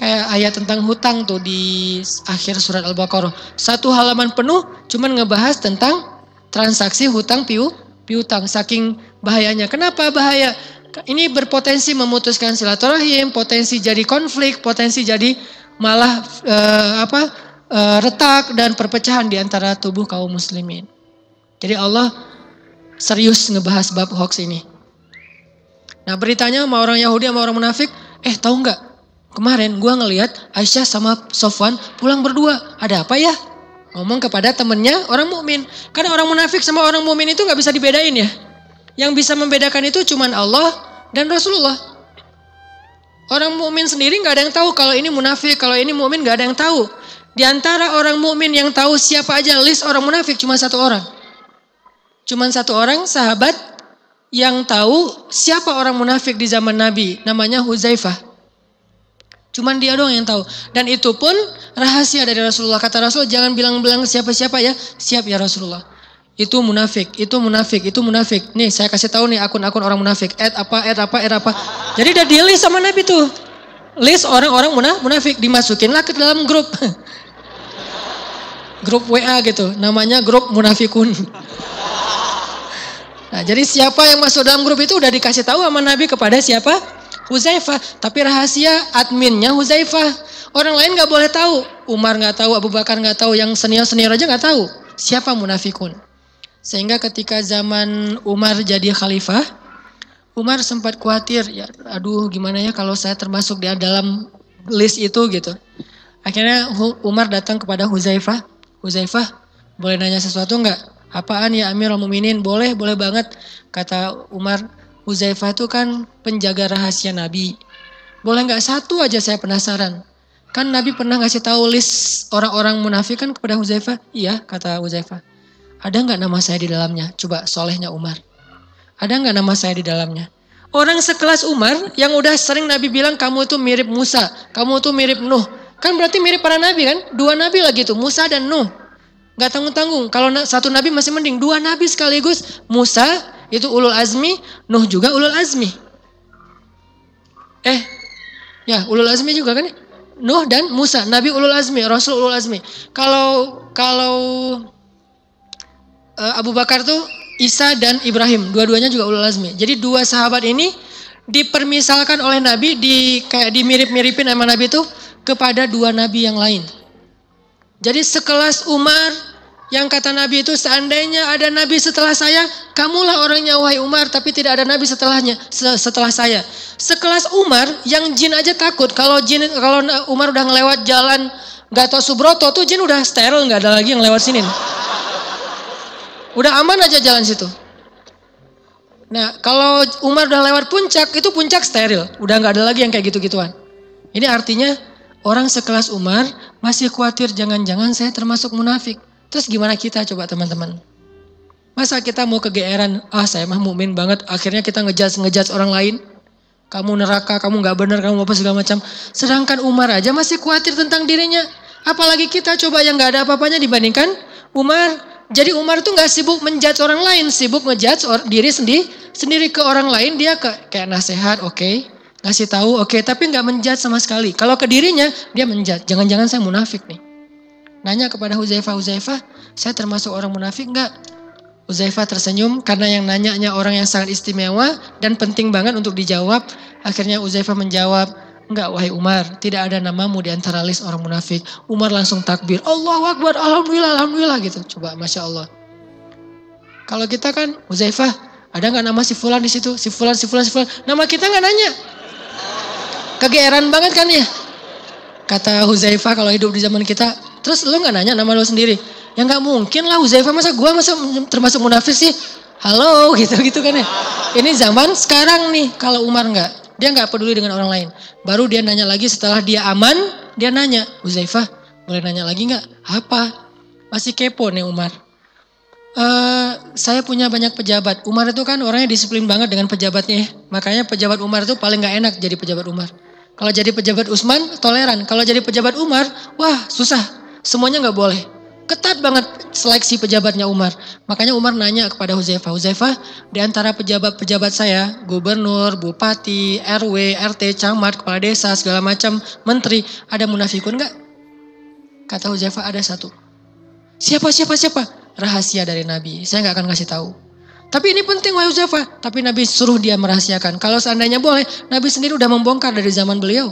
Kayak ayat tentang hutang tuh di akhir surat Al-Baqarah. Satu halaman penuh cuman ngebahas tentang transaksi hutang piutang. Saking bahayanya. Kenapa bahaya? Ini berpotensi memutuskan silaturahim, potensi jadi konflik, potensi jadi malah retak dan perpecahan di antara tubuh kaum muslimin. Jadi Allah serius ngebahas bab hoax ini. Nah beritanya sama orang Yahudi sama orang munafik, tahu nggak? Kemarin gue ngelihat Aisyah sama Sofwan pulang berdua. Ada apa ya? Ngomong kepada temennya orang mukmin. Karena orang munafik sama orang mukmin itu nggak bisa dibedain ya. Yang bisa membedakan itu cuman Allah dan Rasulullah. Orang mukmin sendiri nggak ada yang tahu kalau ini munafik, kalau ini mukmin nggak ada yang tahu. Di antara orang mukmin yang tahu siapa aja list orang munafik cuma satu orang. Cuma satu orang sahabat yang tahu siapa orang munafik di zaman Nabi. Namanya Huzaifah. Cuman dia doang yang tahu. Dan itu pun rahasia dari Rasulullah. Kata Rasul jangan bilang-bilang siapa-siapa ya. Siap ya Rasulullah. Itu munafik, itu munafik, itu munafik. Nih saya kasih tahu nih akun-akun orang munafik. Add apa. Jadi udah di list sama Nabi tuh. List orang-orang munafik. Dimasukinlah ke dalam grup. Grup WA gitu. Namanya grup munafikun. Nah jadi siapa yang masuk dalam grup itu udah dikasih tahu sama Nabi kepada siapa? Huzaifah, tapi rahasia adminnya Huzaifah. Orang lain nggak boleh tahu. Umar nggak tahu, Abu Bakar nggak tahu, yang senior aja nggak tahu siapa munafikun. Sehingga ketika zaman Umar jadi khalifah, Umar sempat khawatir, ya aduh gimana ya kalau saya termasuk di dalam list itu gitu. Akhirnya Umar datang kepada Huzaifah, Huzaifah boleh nanya sesuatu nggak? Apaan ya Amirul Mukminin? Boleh banget. Kata Umar, Huzaifah itu kan penjaga rahasia Nabi. Boleh nggak satu aja saya penasaran. Kan Nabi pernah ngasih tahu list orang-orang munafik kan kepada Huzaifah. Iya kata Huzaifah. Ada nggak nama saya di dalamnya? Coba solehnya Umar. Ada nggak nama saya di dalamnya? Orang sekelas Umar yang udah sering Nabi bilang kamu itu mirip Musa. Kamu itu mirip Nuh. Kan berarti mirip para Nabi kan? Dua Nabi lagi tuh Musa dan Nuh. Gak tanggung-tanggung. Kalau satu Nabi masih mending. Dua Nabi sekaligus. Musa itu ulul azmi, Nuh juga ulul azmi. Ya ulul azmi juga kan? Nuh dan Musa, Nabi ulul azmi, Rasul ulul azmi. Kalau Abu Bakar tuh Isa dan Ibrahim, dua-duanya juga ulul azmi. Jadi dua sahabat ini dipermisalkan oleh Nabi kayak dimirip-miripin sama Nabi itu kepada dua Nabi yang lain. Jadi sekelas Umar yang kata Nabi itu seandainya ada Nabi setelah saya, kamulah orangnya wahai Umar, tapi tidak ada Nabi setelah saya. Sekelas Umar yang jin aja takut kalau Umar udah ngelewat jalan Gatot Subroto tuh jin udah steril, nggak ada lagi yang lewat sini. Udah aman aja jalan situ. Nah kalau Umar udah lewat puncak, itu puncak steril, udah nggak ada lagi yang kayak gitu-gituan. Ini artinya orang sekelas Umar masih khawatir jangan-jangan saya termasuk munafik. Terus gimana kita coba teman-teman? Masa kita mau kegeeran, saya mah mukmin banget, akhirnya kita ngejudge orang lain. Kamu neraka, kamu gak benar, kamu apa segala macam. Sedangkan Umar aja masih khawatir tentang dirinya. Apalagi kita coba yang gak ada apa-apanya dibandingkan Umar. Jadi Umar tuh gak sibuk menjudge orang lain, sibuk ngejudge diri sendiri ke orang lain. Dia kayak nasihat, oke. Ngasih tahu, oke. Tapi gak menjudge sama sekali. Kalau ke dirinya, dia menjudge. Jangan-jangan saya munafik nih. Nanya kepada Huzaifah, saya termasuk orang munafik enggak? Huzaifah tersenyum karena yang nanyanya orang yang sangat istimewa dan penting banget untuk dijawab. Akhirnya Huzaifah menjawab, enggak wahai Umar, tidak ada namamu di antara list orang munafik. Umar langsung takbir, Allahu Akbar, alhamdulillah gitu. Coba Masya Allah. Kalau kita kan, Huzaifah, ada enggak nama si fulan di situ? Si fulan. Nama kita enggak nanya. Kegeeran banget kan ya? Kata Huzaifah kalau hidup di zaman kita, terus lu gak nanya nama lu sendiri? Ya gak mungkin lah Huzaifah, masa termasuk munafik sih? Halo gitu kan ya. Ini zaman sekarang nih, kalau Umar gak. Dia gak peduli dengan orang lain. Baru dia nanya lagi setelah dia aman, dia nanya, Huzaifah boleh nanya lagi gak? Apa? Masih kepo nih Umar. Saya punya banyak pejabat. Umar itu kan orangnya disiplin banget dengan pejabatnya. Makanya pejabat Umar itu paling gak enak jadi pejabat Umar. Kalau jadi pejabat Utsman toleran. Kalau jadi pejabat Umar, wah susah. Semuanya gak boleh. ketat banget seleksi pejabatnya Umar. Makanya Umar nanya kepada Huzaifah, Huzaifah, di antara pejabat-pejabat saya, gubernur, bupati, RW, RT, camat, kepala desa, segala macam menteri, ada munafikun enggak? Kata Huzaifah, ada satu. Siapa? Rahasia dari Nabi, saya enggak akan kasih tahu. Tapi ini penting wahai Huzaifah, tapi Nabi suruh dia merahasiakan. Kalau seandainya boleh, Nabi sendiri udah membongkar dari zaman beliau.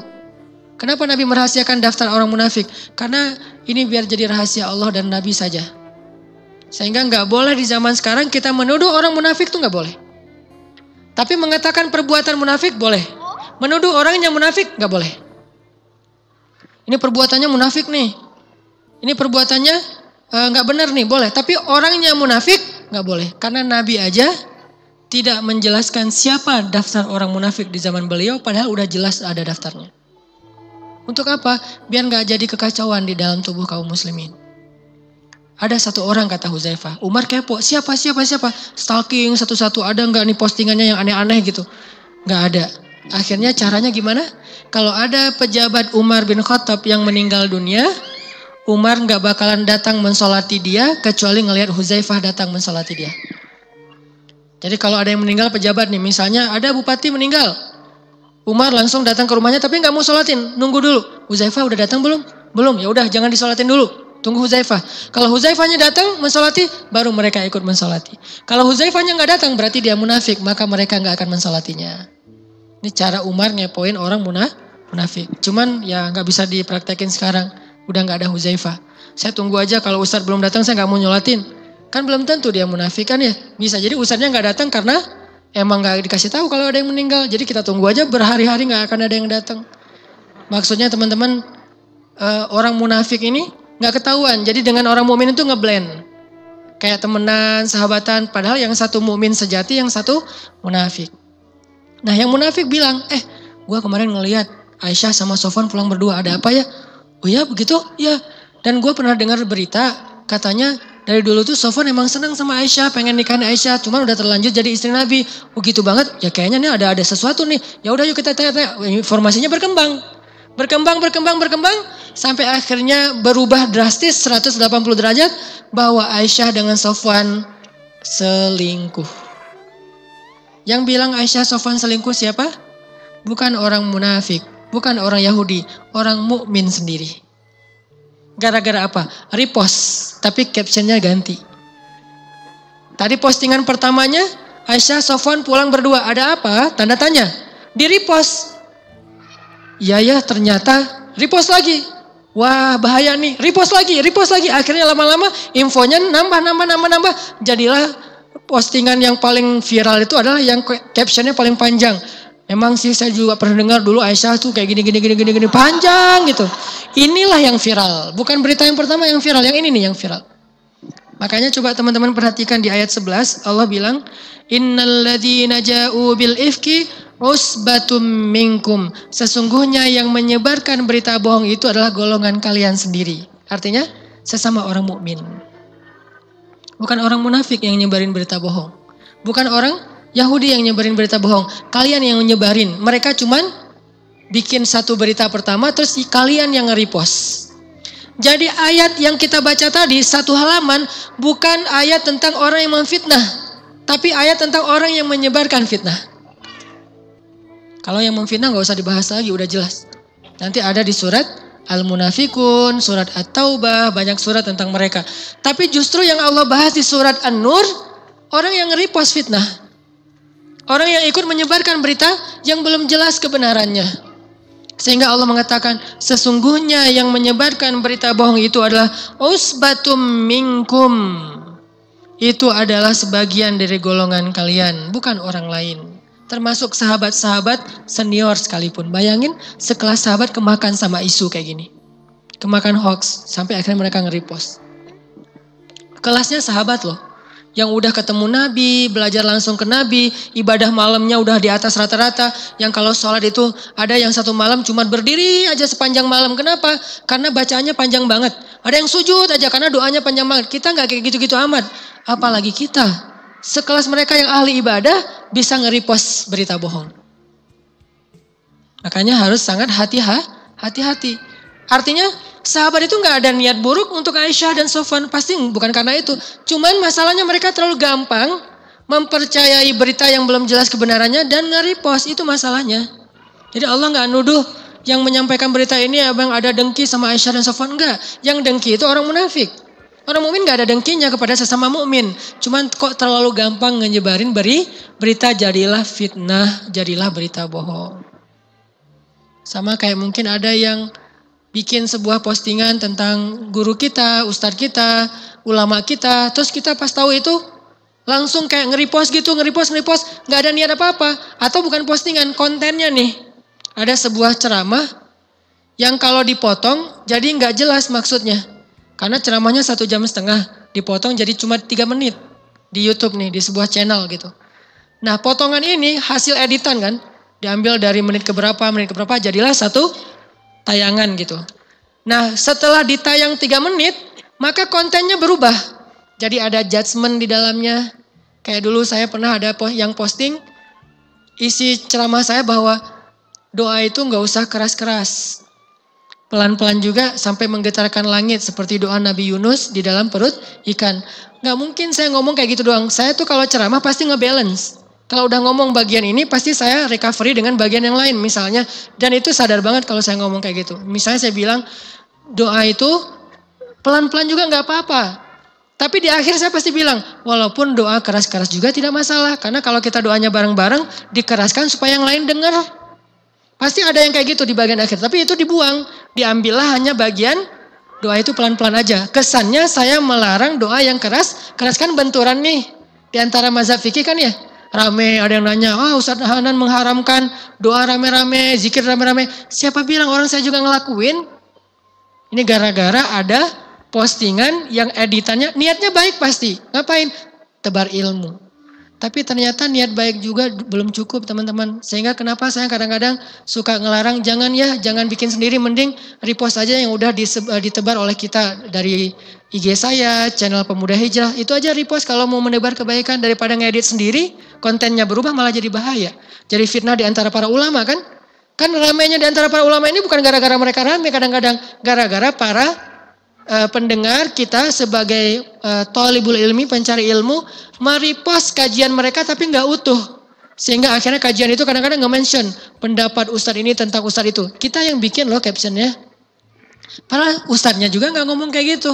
Kenapa Nabi merahasiakan daftar orang munafik? Karena ini biar jadi rahasia Allah dan Nabi saja. Sehingga nggak boleh di zaman sekarang kita menuduh orang munafik tuh nggak boleh. Tapi mengatakan perbuatan munafik boleh. Menuduh orang yang munafik nggak boleh. Ini perbuatannya munafik nih. Ini perbuatannya nggak benar nih, boleh. Tapi orangnya munafik nggak boleh. Karena Nabi aja tidak menjelaskan siapa daftar orang munafik di zaman beliau, padahal udah jelas ada daftarnya. Untuk apa? Biar gak jadi kekacauan di dalam tubuh kaum muslimin. Ada satu orang kata Huzaifah. Umar kepo. Siapa? Stalking satu-satu. Ada gak nih postingannya yang aneh-aneh gitu? Gak ada. Akhirnya caranya gimana? Kalau ada pejabat Umar bin Khattab yang meninggal dunia, Umar gak bakalan datang mensolati dia kecuali ngelihat Huzaifah datang mensolati dia. Jadi kalau ada yang meninggal pejabat nih. Misalnya ada bupati meninggal. Umar langsung datang ke rumahnya tapi nggak mau sholatin, nunggu dulu. Huzaifah udah datang belum? Belum, ya udah jangan disolatin dulu. Tunggu Huzaifah. Kalau Huzaifahnya datang mensolati, baru mereka ikut mensolati. Kalau Huzaifahnya nggak datang berarti dia munafik, maka mereka nggak akan mensolatinya. Ini cara Umar ngepoin orang munafik. Cuman ya nggak bisa dipraktekin sekarang. Udah nggak ada Huzaifah. Saya tunggu aja kalau Ustadz belum datang saya nggak mau nyolatin. Kan belum tentu dia munafik kan ya. Bisa jadi Ustadznya nggak datang karena emang gak dikasih tahu kalau ada yang meninggal. Jadi kita tunggu aja berhari-hari gak akan ada yang datang. Maksudnya teman-teman orang munafik ini gak ketahuan. Jadi dengan orang mukmin itu ngeblend. Kayak temenan, sahabatan. Padahal yang satu mukmin sejati, yang satu munafik. Nah yang munafik bilang, gua kemarin ngelihat Aisyah sama Sofwan pulang berdua. Ada apa ya? Oh ya begitu? Ya. Dan gua pernah dengar berita katanya dari dulu tuh Sofwan emang senang sama Aisyah, pengen nikahin Aisyah, cuman udah terlanjur jadi istri Nabi. Oh gitu banget, ya kayaknya nih ada sesuatu nih. Ya udah yuk kita tanya-tanya. Informasinya berkembang, sampai akhirnya berubah drastis 180 derajat bahwa Aisyah dengan Sofwan selingkuh. Yang bilang Aisyah Sofwan selingkuh siapa? Bukan orang munafik, bukan orang Yahudi, orang mukmin sendiri. Gara-gara apa? Repost, tapi captionnya ganti. Tadi postingan pertamanya, Aisyah Sofwan pulang berdua. Ada apa? Tanda tanya. Di repost. Ya ternyata repost lagi. Wah bahaya nih. Repost lagi. Akhirnya lama-lama infonya nambah. Jadilah postingan yang paling viral itu adalah yang captionnya paling panjang. Memang sih saya juga pernah dengar dulu Aisyah tuh kayak gini panjang gitu. Inilah yang viral. Bukan berita yang pertama yang viral. Yang ini nih yang viral. Makanya coba teman-teman perhatikan di ayat 11. Allah bilang. Innalladzina ja'u bil ifki usbatum minkum. Sesungguhnya yang menyebarkan berita bohong itu adalah golongan kalian sendiri. Artinya sesama orang mukmin. Bukan orang munafik yang nyebarin berita bohong. Bukan orang Yahudi yang nyebarin berita bohong. Kalian yang nyebarin. Mereka cuman bikin satu berita pertama terus kalian yang nge-repost. Jadi ayat yang kita baca tadi satu halaman bukan ayat tentang orang yang memfitnah. Tapi ayat tentang orang yang menyebarkan fitnah. Kalau yang memfitnah gak usah dibahas lagi, udah jelas. Nanti ada di surat Al-Munafikun, surat At-Taubah, banyak surat tentang mereka. Tapi justru yang Allah bahas di surat An-Nur, orang yang nge-repost fitnah. Orang yang ikut menyebarkan berita yang belum jelas kebenarannya. Sehingga Allah mengatakan, sesungguhnya yang menyebarkan berita bohong itu adalah usbatum minkum. Itu adalah sebagian dari golongan kalian, bukan orang lain. Termasuk sahabat-sahabat senior sekalipun. Bayangin sekelas sahabat kemakan sama isu kayak gini. Kemakan hoax, sampai akhirnya mereka nge-repost. Kelasnya sahabat loh. Yang udah ketemu Nabi, belajar langsung ke Nabi, ibadah malamnya udah di atas rata-rata. Yang kalau sholat itu ada yang satu malam cuma berdiri aja sepanjang malam. Kenapa? Karena bacaannya panjang banget. Ada yang sujud aja karena doanya panjang banget. Kita gak kayak gitu-gitu amat. Apalagi kita. Sekelas mereka yang ahli ibadah bisa nge-repost berita bohong. Makanya harus sangat hati-hati. Artinya Sahabat itu nggak ada niat buruk untuk Aisyah dan Sofwan. Pasti bukan karena itu. Cuman masalahnya mereka terlalu gampang mempercayai berita yang belum jelas kebenarannya dan nge-repost. Itu masalahnya. Jadi Allah nggak nuduh yang menyampaikan berita ini abang ada dengki sama Aisyah dan Sofwan. Enggak. Yang dengki itu orang munafik. Orang mukmin nggak ada dengkinya kepada sesama mukmin. Cuman kok terlalu gampang nyebarin berita, jadilah fitnah, jadilah berita bohong. Sama kayak mungkin ada yang bikin sebuah postingan tentang guru kita, ustadz kita, ulama kita. Terus kita pas tahu itu langsung kayak nge-repost gitu, nge-repost. Nggak ada niat apa-apa. Atau bukan postingan, kontennya nih. Ada sebuah ceramah yang kalau dipotong jadi nggak jelas maksudnya. Karena ceramahnya 1,5 jam, dipotong jadi cuma 3 menit di YouTube nih, di sebuah channel gitu. Nah potongan ini hasil editan kan, diambil dari menit keberapa, jadilah satu tayangan gitu. Nah setelah ditayang 3 menit, maka kontennya berubah. Jadi ada judgement di dalamnya. Kayak dulu saya pernah ada yang posting, isi ceramah saya bahwa doa itu gak usah keras-keras. Pelan-pelan juga sampai menggetarkan langit seperti doa Nabi Yunus di dalam perut ikan. Gak mungkin saya ngomong kayak gitu doang. Saya tuh kalau ceramah pasti ngebalance. Kalau udah ngomong bagian ini pasti saya recovery dengan bagian yang lain misalnya. Dan itu sadar banget kalau saya ngomong kayak gitu. Misalnya saya bilang doa itu pelan-pelan juga gak apa-apa. Tapi di akhir saya pasti bilang walaupun doa keras-keras juga tidak masalah. Karena kalau kita doanya bareng-bareng dikeraskan supaya yang lain dengar. Pasti ada yang kayak gitu di bagian akhir. Tapi itu dibuang. Diambillah hanya bagian doa itu pelan-pelan aja. Kesannya saya melarang doa yang keras. Keras kan benturan nih. Di antara mazhab fikih kan ya. Rame ada yang nanya. Ustadz Hanan mengharamkan doa rame-rame. Zikir rame-rame. Siapa bilang orang saya juga ngelakuin. Ini gara-gara ada postingan yang editannya. Niatnya baik pasti. Ngapain? Tebar ilmu. Tapi ternyata niat baik juga belum cukup teman-teman. Sehingga kenapa saya kadang-kadang suka ngelarang jangan bikin sendiri. Mending repost aja yang udah ditebar oleh kita dari IG saya, channel Pemuda Hijrah. Itu aja repost kalau mau menebar kebaikan daripada ngedit sendiri. Kontennya berubah malah jadi bahaya. Jadi fitnah di antara para ulama kan. Kan ramainya di antara para ulama ini bukan gara-gara mereka rame kadang-kadang. Gara-gara para pendengar kita sebagai thalibul ilmi, pencari ilmu, merepost kajian mereka tapi nggak utuh. Sehingga akhirnya kajian itu kadang-kadang nge-mention pendapat ustadz ini tentang ustadz itu. Kita yang bikin loh captionnya. Padahal ustadznya juga nggak ngomong kayak gitu.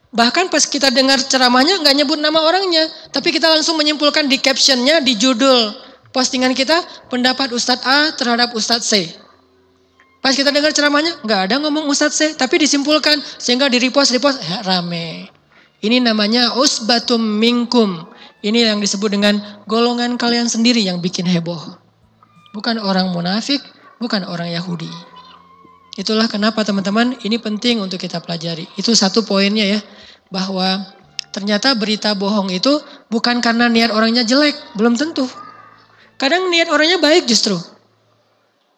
Bahkan pas kita dengar ceramahnya nggak nyebut nama orangnya. Tapi kita langsung menyimpulkan di captionnya, di judul postingan kita, pendapat ustadz A terhadap ustadz C. Pas kita dengar ceramahnya, nggak ada ngomong Ustadz C, tapi disimpulkan sehingga di repost rame. Ini namanya usbatum minkum. Ini yang disebut dengan golongan kalian sendiri yang bikin heboh. Bukan orang munafik, bukan orang Yahudi. Itulah kenapa teman-teman ini penting untuk kita pelajari. Itu satu poinnya ya, bahwa ternyata berita bohong itu bukan karena niat orangnya jelek, belum tentu. Kadang niat orangnya baik justru.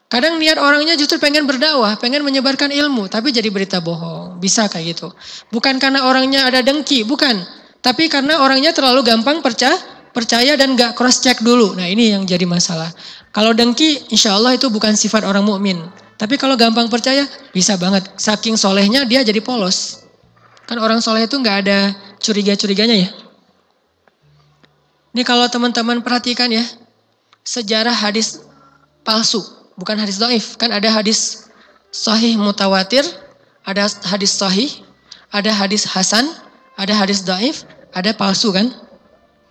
Kadang niat orangnya justru pengen berdakwah, pengen menyebarkan ilmu, tapi jadi berita bohong. Bisa kayak gitu. Bukan karena orangnya ada dengki, bukan. Tapi karena orangnya terlalu gampang percaya dan gak cross check dulu. Nah ini yang jadi masalah. Kalau dengki, insya Allah itu bukan sifat orang mukmin. Tapi kalau gampang percaya, bisa banget. Saking solehnya dia jadi polos. Kan orang soleh itu gak ada curiga-curiganya ya. Ini kalau teman-teman perhatikan ya, sejarah hadis palsu. Bukan hadis dhaif, kan ada hadis sahih mutawatir, ada hadis sahih, ada hadis hasan, ada hadis dhaif, ada palsu kan.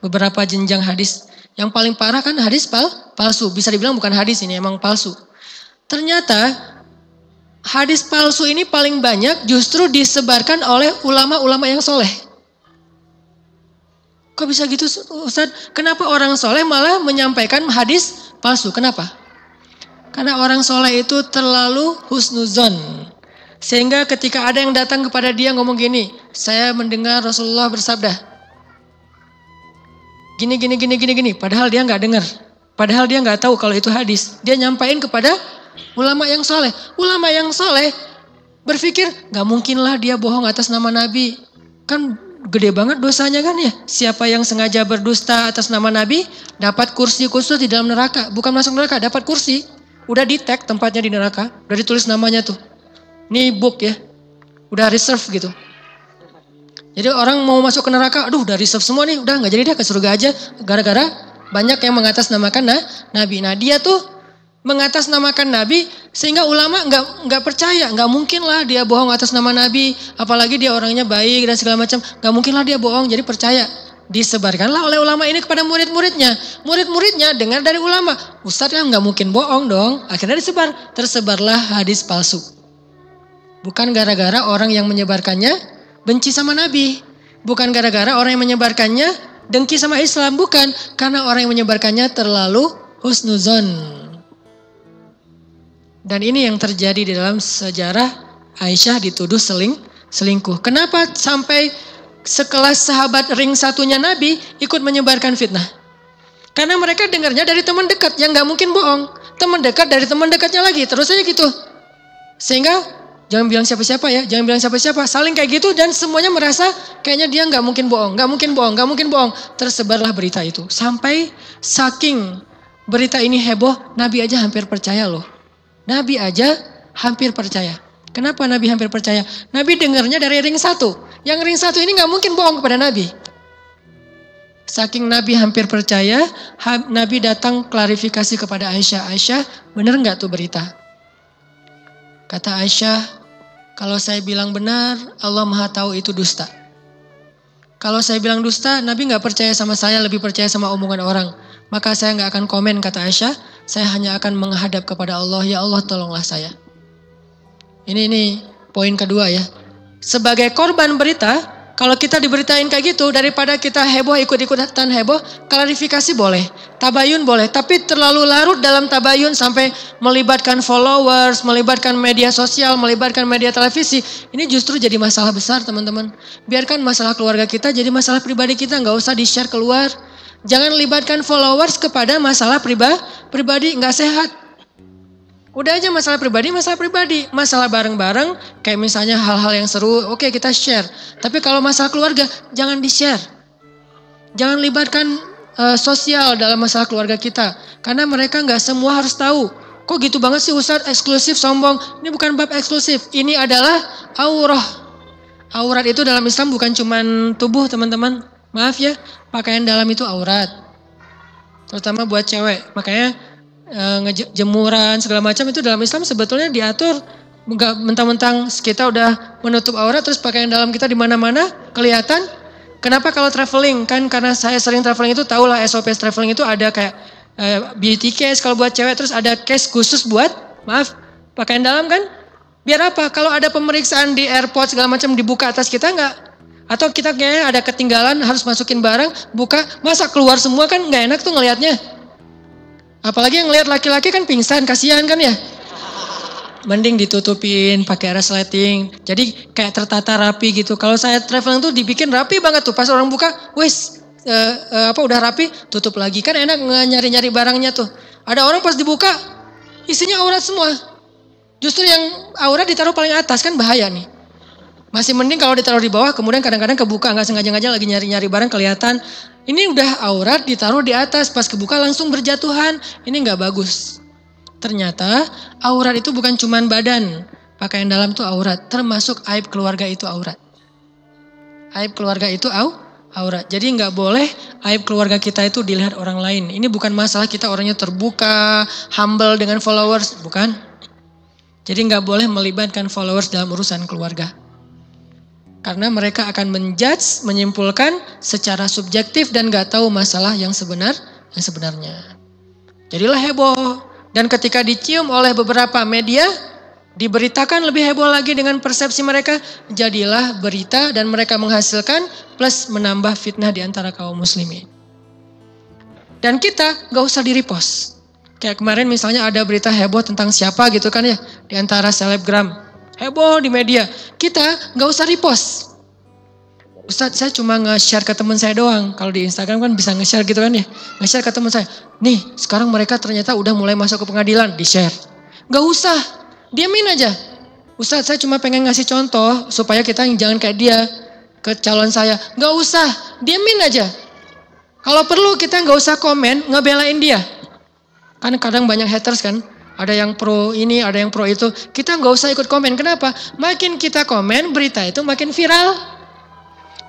Beberapa jenjang hadis. Yang paling parah kan hadis palsu. Bisa dibilang bukan hadis ini, emang palsu. Ternyata hadis palsu ini paling banyak justru disebarkan oleh ulama-ulama yang soleh. Kok bisa gitu Ustaz? Kenapa orang soleh malah menyampaikan hadis palsu? Kenapa? Karena orang soleh itu terlalu husnuzon. Sehingga ketika ada yang datang kepada dia ngomong gini. Saya mendengar Rasulullah bersabda. Gini. Padahal dia gak dengar. Padahal dia gak tahu kalau itu hadis. Dia nyampain kepada ulama yang soleh. Ulama yang soleh berpikir gak mungkinlah dia bohong atas nama Nabi. Kan gede banget dosanya kan ya. Siapa yang sengaja berdusta atas nama Nabi dapat kursi khusus di dalam neraka. Bukan masuk neraka, dapat kursi. Udah di tag tempatnya di neraka. Udah ditulis namanya tuh. Nih book ya. Udah reserve gitu. Jadi orang mau masuk ke neraka, aduh udah reserve semua nih, udah nggak jadi dia ke surga aja. Gara-gara banyak yang mengatasnamakan Nabi. Nah dia tuh mengatasnamakan Nabi sehingga ulama nggak percaya, nggak mungkin lah dia bohong atas nama Nabi, apalagi dia orangnya baik dan segala macam, nggak mungkin lah dia bohong. Jadi percaya. Disebarkanlah oleh ulama ini kepada murid-muridnya. Murid-muridnya dengar dari ulama, Ustadz ya nggak mungkin bohong dong. Akhirnya tersebarlah hadis palsu. Bukan gara-gara orang yang menyebarkannya benci sama Nabi. Bukan gara-gara orang yang menyebarkannya dengki sama Islam. Bukan. Karena orang yang menyebarkannya terlalu husnuzon. Dan ini yang terjadi di dalam sejarah Aisyah dituduh selingkuh. Kenapa sampai sekelas sahabat ring satunya Nabi ikut menyebarkan fitnah? Karena mereka dengarnya dari teman dekat yang gak mungkin bohong. Teman dekat dari teman dekatnya lagi. Terus aja gitu. Sehingga jangan bilang siapa-siapa ya, jangan bilang siapa-siapa. Saling kayak gitu dan semuanya merasa kayaknya dia gak mungkin bohong, gak mungkin bohong, gak mungkin bohong. Tersebarlah berita itu. Sampai saking berita ini heboh, Nabi aja hampir percaya loh. Nabi aja hampir percaya. Kenapa Nabi hampir percaya? Nabi dengarnya dari ring satu. Yang ring satu ini gak mungkin bohong kepada Nabi. Saking Nabi hampir percaya, Nabi datang klarifikasi kepada Aisyah. Aisyah, bener gak tuh berita? Kata Aisyah, kalau saya bilang benar, Allah Maha tahu itu dusta. Kalau saya bilang dusta, Nabi gak percaya sama saya, lebih percaya sama omongan orang. Maka saya gak akan komen, kata Aisyah. Saya hanya akan menghadap kepada Allah, ya Allah tolonglah saya. Ini poin kedua ya. Sebagai korban berita, kalau kita diberitain kayak gitu, daripada kita heboh ikut-ikutan heboh, klarifikasi boleh, tabayun boleh. Tapi terlalu larut dalam tabayun sampai melibatkan followers, melibatkan media sosial, melibatkan media televisi. Ini justru jadi masalah besar teman-teman. Biarkan masalah keluarga kita jadi masalah pribadi kita, nggak usah di-share keluar. Jangan libatkan followers kepada masalah pribadi, nggak sehat. Udah aja masalah pribadi. Masalah bareng-bareng, kayak misalnya hal-hal yang seru, oke kita share. Tapi kalau masalah keluarga, jangan di-share. Jangan libatkan sosial dalam masalah keluarga kita. Karena mereka nggak semua harus tahu. Kok gitu banget sih Ustadz, eksklusif, sombong. Ini bukan bab eksklusif, ini adalah aurah. Aurat itu dalam Islam bukan cuma tubuh teman-teman. Maaf ya, pakaian dalam itu aurat. Terutama buat cewek. Makanya jemuran segala macam itu dalam Islam sebetulnya diatur. Enggak mentang-mentang kita udah menutup aurat terus pakaian dalam kita di mana-mana kelihatan. Kenapa kalau traveling? Kan karena saya sering traveling itu tahulah SOP traveling itu ada kayak beauty case kalau buat cewek, terus ada case khusus buat pakaian dalam kan? Biar apa? Kalau ada pemeriksaan di airport segala macam dibuka atas kita enggak? Atau kita kayaknya ada ketinggalan harus masukin barang, buka, masa keluar semua kan nggak enak tuh ngelihatnya. Apalagi yang ngelihat laki-laki kan pingsan, kasihan kan ya. Mending ditutupin pakai resleting. Jadi kayak tertata rapi gitu. Kalau saya traveling tuh dibikin rapi banget tuh. Pas orang buka, wes udah rapi, tutup lagi. Kan enak nyari-nyari barangnya tuh. Ada orang pas dibuka isinya aurat semua. Justru yang aurat ditaruh paling atas kan bahaya nih. Masih mending kalau ditaruh di bawah, kemudian kadang-kadang kebuka, nggak sengaja-sengaja lagi nyari-nyari barang kelihatan. Ini udah aurat ditaruh di atas, pas kebuka langsung berjatuhan. Ini nggak bagus. Ternyata aurat itu bukan cuman badan, pakaian dalam tuh aurat, termasuk aib keluarga itu aurat. Aib keluarga itu aurat. Jadi nggak boleh aib keluarga kita itu dilihat orang lain. Ini bukan masalah kita orangnya terbuka, humble dengan followers, bukan. Jadi nggak boleh melibatkan followers dalam urusan keluarga. Karena mereka akan menjudge, menyimpulkan secara subjektif dan gak tahu masalah yang sebenarnya. Jadilah heboh. Dan ketika dicium oleh beberapa media, diberitakan lebih heboh lagi dengan persepsi mereka. Jadilah berita dan mereka menghasilkan plus menambah fitnah di antara kaum muslimin. Dan kita gak usah di-repost. Kayak kemarin misalnya ada berita heboh tentang siapa gitu kan ya. Di antara selebgram. Heboh di media, kita gak usah repost. Ustadz saya cuma nge-share ke teman saya doang. Kalau di Instagram kan bisa nge-share gitu kan ya. Nge-share ke teman saya. Nih sekarang mereka ternyata udah mulai masuk ke pengadilan, di-share. Gak usah, diamin aja. Ustadz saya cuma pengen ngasih contoh supaya kita jangan kayak dia ke calon saya. Gak usah, diamin aja. Kalau perlu kita gak usah komen, ngebelain dia. Kan kadang banyak haters kan. Ada yang pro ini, ada yang pro itu. Kita nggak usah ikut komen. Kenapa? Makin kita komen, berita itu makin viral.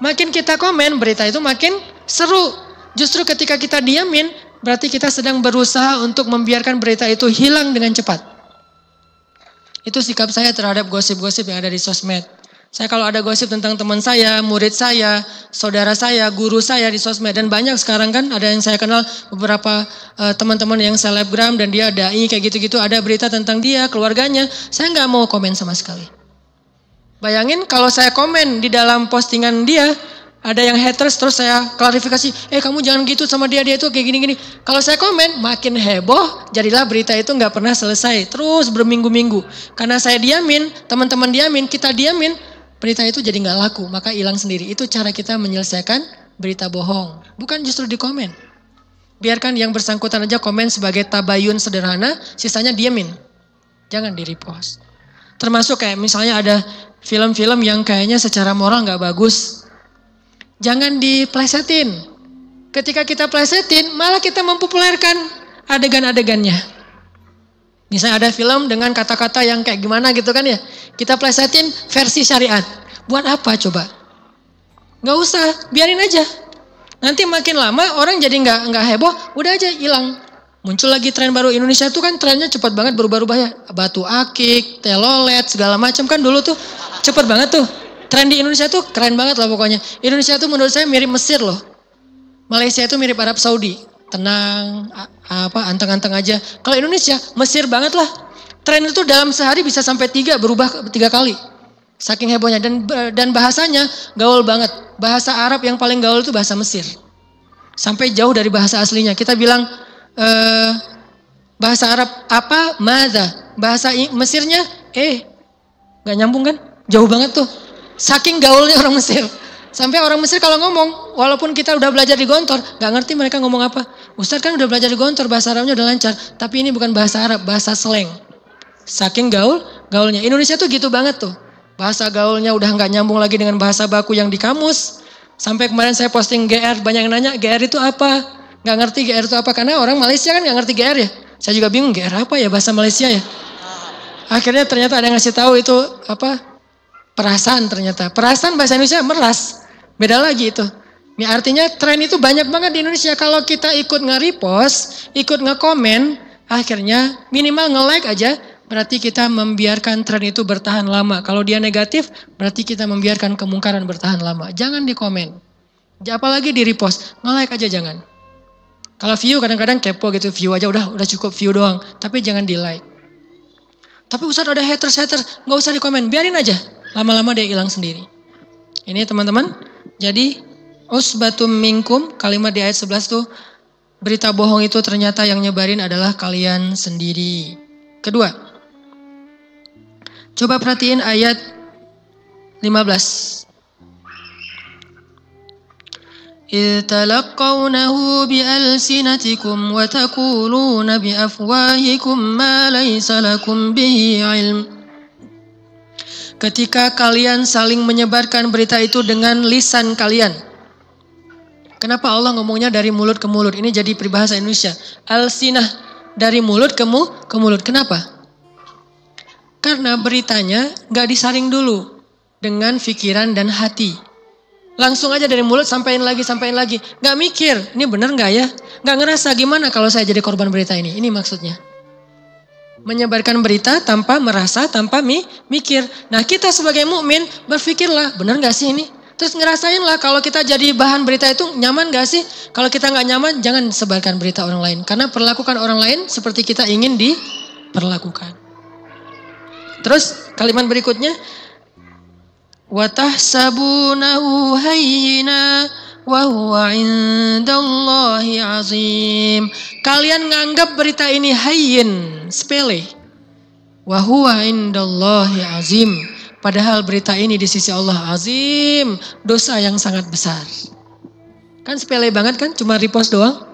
Makin kita komen, berita itu makin seru. Justru ketika kita diamin, berarti kita sedang berusaha untuk membiarkan berita itu hilang dengan cepat. Itu sikap saya terhadap gosip-gosip yang ada di sosmed. Saya kalau ada gosip tentang teman saya, murid saya, saudara saya, guru saya di sosmed. Dan banyak sekarang kan ada yang saya kenal beberapa teman-teman yang selebgram dan dia dai kayak gitu-gitu. Ada berita tentang dia, keluarganya. Saya nggak mau komen sama sekali. Bayangin kalau saya komen di dalam postingan dia, ada yang haters terus saya klarifikasi. Kamu jangan gitu sama dia itu kayak gini-gini. Kalau saya komen makin heboh, jadilah berita itu nggak pernah selesai. Terus berminggu-minggu. Karena saya diamin, teman-teman diamin, kita diamin. Berita itu jadi nggak laku, maka hilang sendiri. Itu cara kita menyelesaikan berita bohong. Bukan justru di komen. Biarkan yang bersangkutan aja komen sebagai tabayun sederhana, sisanya diamin. Jangan di repost. Termasuk kayak misalnya ada film-film yang kayaknya secara moral nggak bagus. Jangan diplesetin. Ketika kita plesetin, malah kita mempopulerkan adegan-adegannya. Misalnya ada film dengan kata-kata yang kayak gimana gitu kan ya. Kita plesetin versi syariat. Buat apa coba? Gak usah, biarin aja. Nanti makin lama orang jadi nggak heboh, udah aja hilang. Muncul lagi tren baru. Indonesia tuh kan trennya cepat banget berubah-ubah ya. Batu akik, telolet, segala macam kan dulu tuh cepat banget tuh. Tren di Indonesia tuh keren banget lah pokoknya. Indonesia tuh menurut saya mirip Mesir loh. Malaysia itu mirip Arab Saudi. Tenang, anteng-anteng aja. Kalau Indonesia, Mesir banget lah. Tren itu dalam sehari bisa sampai berubah 3 kali. Saking hebohnya. Dan bahasanya gaul banget. Bahasa Arab yang paling gaul itu bahasa Mesir. Sampai jauh dari bahasa aslinya. Kita bilang bahasa Arab apa? Madza. Bahasa Mesirnya gak nyambung kan? Jauh banget tuh. Saking gaulnya orang Mesir. Sampai orang Mesir kalau ngomong, walaupun kita udah belajar di Gontor, gak ngerti mereka ngomong apa. Ustadz kan udah belajar di Gontor, bahasa Arabnya udah lancar. Tapi ini bukan bahasa Arab, bahasa slang. Saking gaulnya. Indonesia tuh gitu banget tuh. Bahasa gaulnya udah gak nyambung lagi dengan bahasa baku yang di kamus. Sampai kemarin saya posting GR, banyak yang nanya GR itu apa. Gak ngerti GR itu apa, karena orang Malaysia kan gak ngerti GR ya. Saya juga bingung GR apa ya bahasa Malaysia ya. Akhirnya ternyata ada yang ngasih tahu itu apa? Perasaan ternyata. Perasaan bahasa Indonesia meras. Beda lagi itu. Ini artinya tren itu banyak banget di Indonesia. Kalau kita ikut nge-repost, ikut nge-komen, akhirnya minimal nge-like aja, berarti kita membiarkan tren itu bertahan lama. Kalau dia negatif, berarti kita membiarkan kemungkaran bertahan lama. Jangan di komen. Apalagi di repost, nge-like aja jangan. Kalau view kadang-kadang kepo gitu, view aja udah cukup view doang. Tapi jangan di like. Tapi Ustaz ada haters, gak usah di komen, biarin aja. Lama-lama dia hilang sendiri. Ini teman-teman, jadi usbatum minkum, kalimat di ayat 11 tuh, berita bohong itu ternyata yang nyebarin adalah kalian sendiri. Kedua, coba perhatiin ayat 15. إِذْ تَلَقَّوْنَهُ بِأَلْسِنَتِكُمْ وَتَقُولُونَ بِأَفْوَاهِكُمْ مَا لَيْسَ لَكُمْ بِهِ عِلْمٌ. Ketika kalian saling menyebarkan berita itu dengan lisan kalian. Kenapa Allah ngomongnya dari mulut ke mulut? Ini jadi peribahasa Indonesia. Alsinah, dari mulut ke mulut. Kenapa? Karena beritanya gak disaring dulu dengan pikiran dan hati. Langsung aja dari mulut sampaiin lagi. Gak mikir, ini bener gak ya? Gak ngerasa gimana kalau saya jadi korban berita ini. Ini maksudnya. Menyebarkan berita tanpa merasa, tanpa mikir. Nah kita sebagai mukmin berpikirlah, bener gak sih ini? Terus ngerasainlah kalau kita jadi bahan berita itu nyaman gak sih? Kalau kita gak nyaman jangan sebarkan berita orang lain. Karena perlakukan orang lain seperti kita ingin diperlakukan. Terus kalimat berikutnya. وَتَحْسَبُونَهُ هَيِّنًا وَهُوَ عِندَ اللَّهِ عَظِيمٌ. Kalian nganggap berita ini hayyin, sepele. وَهُوَ عِندَ اللَّهِ عَظِيمٌ. Padahal berita ini di sisi Allah azim, dosa yang sangat besar. Kan sepele banget kan, cuma repost doang.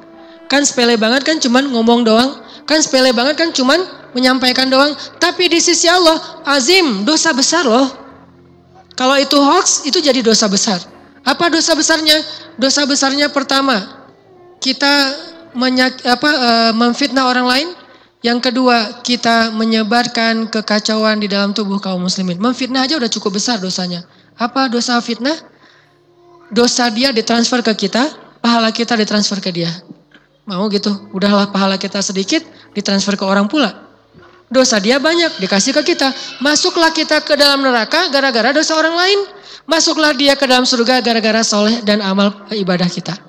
Kan sepele banget kan, cuma ngomong doang. Kan sepele banget kan, cuma menyampaikan doang. Tapi di sisi Allah azim, dosa besar loh. Kalau itu hoax, itu jadi dosa besar. Apa dosa besarnya? Dosa besarnya pertama, kita memfitnah orang lain. Yang kedua, kita menyebarkan kekacauan di dalam tubuh kaum muslimin. Memfitnah aja udah cukup besar dosanya. Apa dosa fitnah? Dosa dia ditransfer ke kita, pahala kita ditransfer ke dia. Mau gitu? Udahlah pahala kita sedikit, ditransfer ke orang pula. Dosa dia banyak, dikasih ke kita. Masuklah kita ke dalam neraka gara-gara dosa orang lain. Masuklah dia ke dalam surga gara-gara soleh dan amal ibadah kita.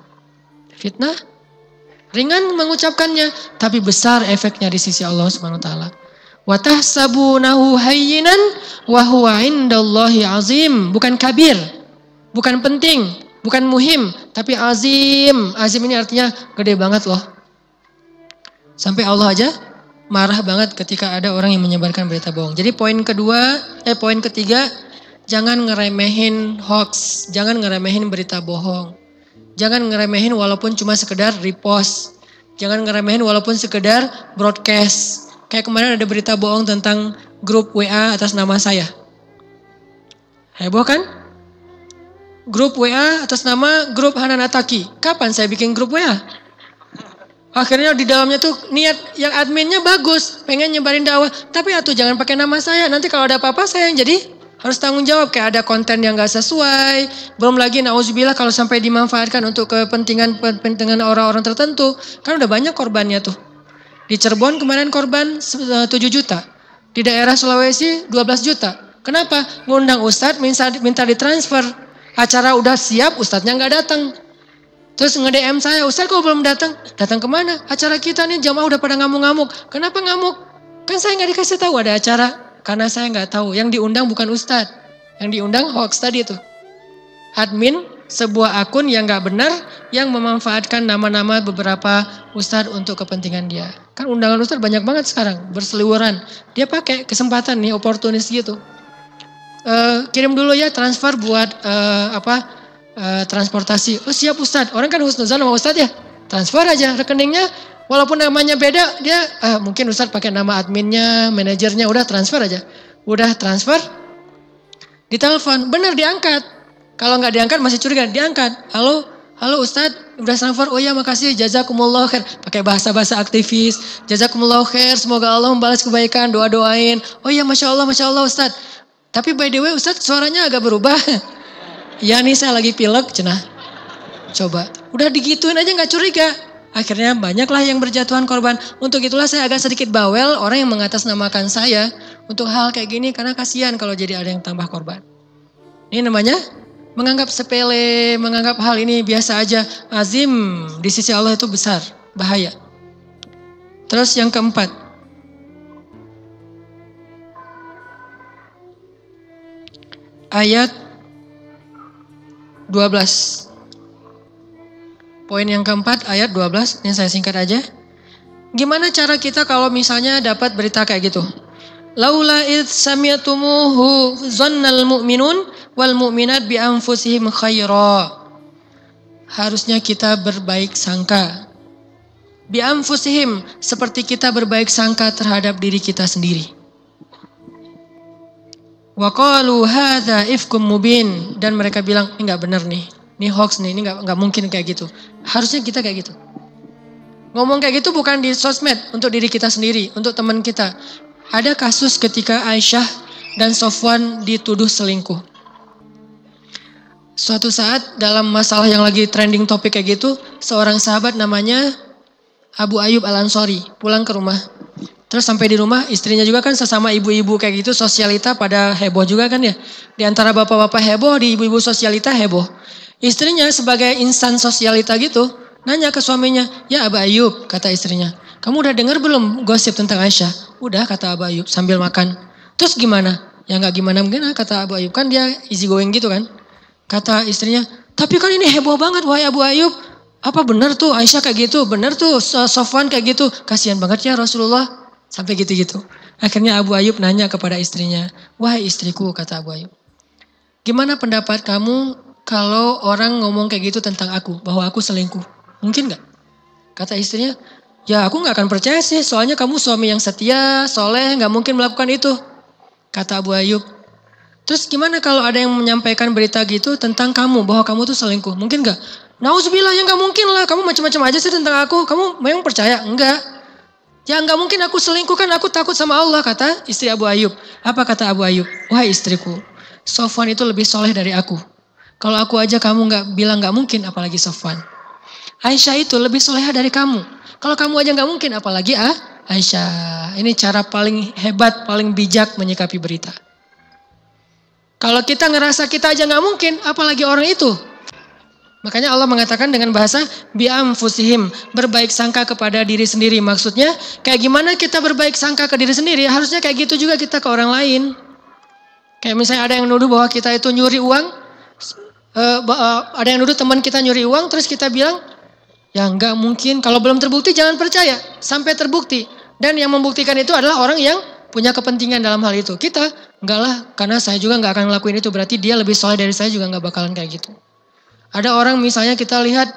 Fitnah? Ringan mengucapkannya, tapi besar efeknya di sisi Allah Subhanahu wa taala. Wa tahsabunahu hayyinan wa huwa 'indallahi 'azim. Bukan kabir, bukan penting, bukan muhim, tapi azim. Azim ini artinya gede banget loh. Sampai Allah aja marah banget ketika ada orang yang menyebarkan berita bohong. Jadi poin ketiga, jangan ngeremehin hoax, jangan ngeremehin berita bohong. Jangan ngeremehin walaupun cuma sekedar repost. Jangan ngeremehin walaupun sekedar broadcast. Kayak kemarin ada berita bohong tentang grup WA atas nama saya. Heboh kan? Grup WA atas nama grup Hanan Ataki. Kapan saya bikin grup WA? Akhirnya di dalamnya tuh niat yang adminnya bagus, pengen nyebarin dakwah. Tapi atuh jangan pakai nama saya. Nanti kalau ada apa-apa saya yang jadi harus tanggung jawab. Kayak ada konten yang gak sesuai. Belum lagi nauzubillah kalau sampai dimanfaatkan untuk kepentingan orang-orang tertentu. Kan udah banyak korbannya tuh. Di Cirebon kemarin korban 7 juta. Di daerah Sulawesi 12 juta. Kenapa? Ngundang ustadz minta ditransfer. Acara udah siap, ustadznya gak datang. Terus nge-DM saya, Ustaz kok belum datang? Datang kemana? Acara kita nih jamaah udah pada ngamuk-ngamuk. Kenapa ngamuk? Kan saya gak dikasih tahu ada acara. Karena saya gak tahu. Yang diundang bukan Ustaz. Yang diundang hoax tadi itu. Admin sebuah akun yang gak benar. Yang memanfaatkan nama-nama beberapa Ustaz untuk kepentingan dia. Kan undangan Ustaz banyak banget sekarang. Berseliweran. Dia pakai kesempatan nih, oportunis gitu. Kirim dulu ya transfer buat transportasi. Oh siap Ustadz. Orang kan husnuzan sama Ustadz ya. Transfer aja rekeningnya. Walaupun namanya beda. Dia mungkin Ustadz pakai nama adminnya, manajernya. Udah transfer aja. Udah transfer. Ditelepon. Bener diangkat. Kalau gak diangkat masih curiga. Diangkat. Halo Ustadz. Udah transfer. Oh ya makasih. Jazakumullah khair. Pakai bahasa-bahasa aktivis. Jazakumullah khair. Semoga Allah membalas kebaikan. Doa-doain. Oh ya Masya Allah Ustadz. Tapi by the way Ustadz suaranya agak berubah. Ya nih saya lagi pilek cenah. Coba. Udah digituin aja gak curiga. Akhirnya banyaklah yang berjatuhan korban. Untuk itulah saya agak sedikit bawel orang yang mengatasnamakan saya. Untuk hal kayak gini karena kasihan kalau jadi ada yang tambah korban. Ini namanya menganggap sepele. Menganggap hal ini biasa aja. Azim di sisi Allah itu besar. Bahaya. Terus yang keempat. Ayat 12. Poin yang keempat ayat 12. Ini saya singkat aja. Gimana cara kita kalau misalnya dapat berita kayak gitu? Laula id sami'tumuhu zannal mu'minun wal mu'minat bi anfusihim khaira. Harusnya kita berbaik sangka. Bi anfusihim seperti kita berbaik sangka terhadap diri kita sendiri. Wa qalu hadza ifkum mubin, dan mereka bilang ini enggak benar nih. Ini hoax nih, ini enggak mungkin kayak gitu. Harusnya kita kayak gitu. Ngomong kayak gitu bukan di sosmed untuk diri kita sendiri, untuk teman kita. Ada kasus ketika Aisyah dan Sofwan dituduh selingkuh. Suatu saat dalam masalah yang lagi trending topik kayak gitu, seorang sahabat namanya Abu Ayyub Al-Ansari pulang ke rumah. Terus sampai di rumah istrinya juga kan sesama ibu-ibu kayak gitu sosialita pada heboh juga kan ya. Di antara bapak-bapak heboh, di ibu-ibu sosialita heboh. Istrinya sebagai insan sosialita gitu nanya ke suaminya, ya Abu Ayyub kata istrinya. Kamu udah dengar belum gosip tentang Aisyah? Udah kata Abu Ayyub sambil makan. Terus gimana? Ya gak gimana-gimana kata Abu Ayyub. Kan dia easy going gitu kan. Kata istrinya, tapi kan ini heboh banget wahai Abu Ayyub. Apa benar tuh Aisyah kayak gitu? Benar tuh Sofwan kayak gitu? Kasihan banget ya Rasulullah. Sampai gitu-gitu. Akhirnya Abu Ayyub nanya kepada istrinya. Wahai istriku kata Abu Ayyub. Gimana pendapat kamu kalau orang ngomong kayak gitu tentang aku? Bahwa aku selingkuh. Mungkin gak? Kata istrinya. Ya aku gak akan percaya sih. Soalnya kamu suami yang setia, soleh, gak mungkin melakukan itu. Kata Abu Ayyub. Terus gimana kalau ada yang menyampaikan berita gitu tentang kamu. Bahwa kamu tuh selingkuh. Mungkin gak? Nauzubillah ya gak mungkin lah. Kamu macam-macam aja sih tentang aku. Kamu memang percaya? Enggak. Ya nggak mungkin aku selingkuh, kan aku takut sama Allah, kata istri Abu Ayyub. Apa kata Abu Ayyub? Wahai istriku, Sofwan itu lebih soleh dari aku. Kalau aku aja kamu nggak bilang nggak mungkin, apalagi Sofwan. Aisyah itu lebih soleha dari kamu. Kalau kamu aja nggak mungkin, apalagi Aisyah. Ini cara paling hebat, paling bijak menyikapi berita. Kalau kita ngerasa kita aja nggak mungkin, apalagi orang itu. Makanya Allah mengatakan dengan bahasa bi'amfusihim, berbaik sangka kepada diri sendiri. Maksudnya kayak gimana kita berbaik sangka ke diri sendiri, harusnya kayak gitu juga kita ke orang lain. Kayak misalnya ada yang nuduh bahwa kita itu nyuri uang, ada yang nuduh teman kita nyuri uang, terus kita bilang, ya nggak mungkin, kalau belum terbukti jangan percaya, sampai terbukti. Dan yang membuktikan itu adalah orang yang punya kepentingan dalam hal itu. Kita, enggak lah, karena saya juga nggak akan ngelakuin itu, berarti dia lebih soleh dari saya juga nggak bakalan kayak gitu. Ada orang misalnya kita lihat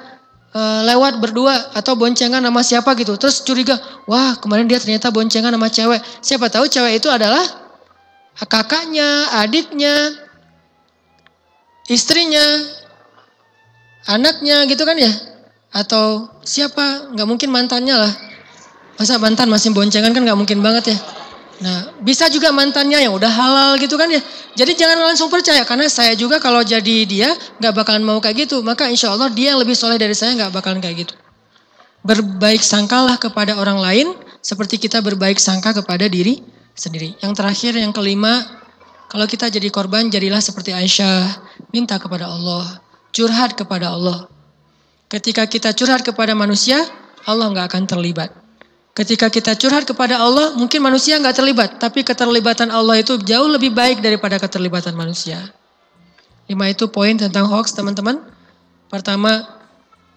lewat berdua atau boncengan sama siapa gitu. Terus curiga, wah kemarin dia ternyata boncengan sama cewek. Siapa tahu cewek itu adalah kakaknya, adiknya, istrinya, anaknya gitu kan ya. Atau siapa, gak mungkin mantannya lah. Masa mantan masih boncengan kan gak mungkin banget ya. Nah bisa juga mantannya yang udah halal gitu kan ya. Jadi jangan langsung percaya, karena saya juga kalau jadi dia gak bakalan mau kayak gitu. Maka insya Allah dia yang lebih soleh dari saya gak bakalan kayak gitu. Berbaik sangkalah kepada orang lain seperti kita berbaik sangka kepada diri sendiri. Yang terakhir, yang kelima, kalau kita jadi korban jadilah seperti Aisyah. Minta kepada Allah, curhat kepada Allah. Ketika kita curhat kepada manusia, Allah gak akan terlibat. Ketika kita curhat kepada Allah, mungkin manusia nggak terlibat. Tapi keterlibatan Allah itu jauh lebih baik daripada keterlibatan manusia. 5 itu poin tentang hoax teman-teman. Pertama,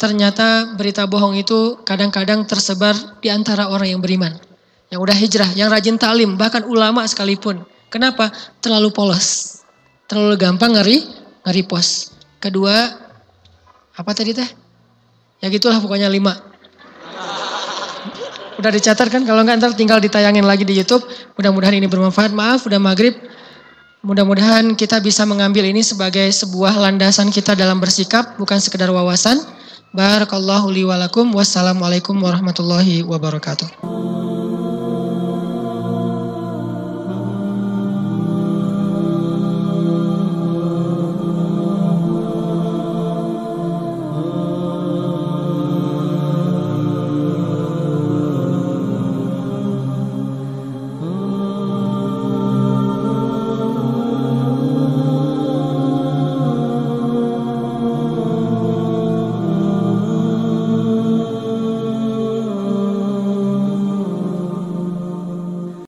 ternyata berita bohong itu kadang-kadang tersebar di antara orang yang beriman. Yang udah hijrah, yang rajin ta'lim, bahkan ulama sekalipun. Kenapa? Terlalu polos. Terlalu gampang nge-repost. Kedua, apa tadi teh? Ya gitulah pokoknya 5. Udah dicatat kan? Kalau enggak ntar tinggal ditayangin lagi di YouTube. Mudah-mudahan ini bermanfaat. Maaf udah maghrib. Mudah-mudahan kita bisa mengambil ini sebagai sebuah landasan kita dalam bersikap. Bukan sekedar wawasan. Barakallahu li walakum. Wassalamualaikum warahmatullahi wabarakatuh.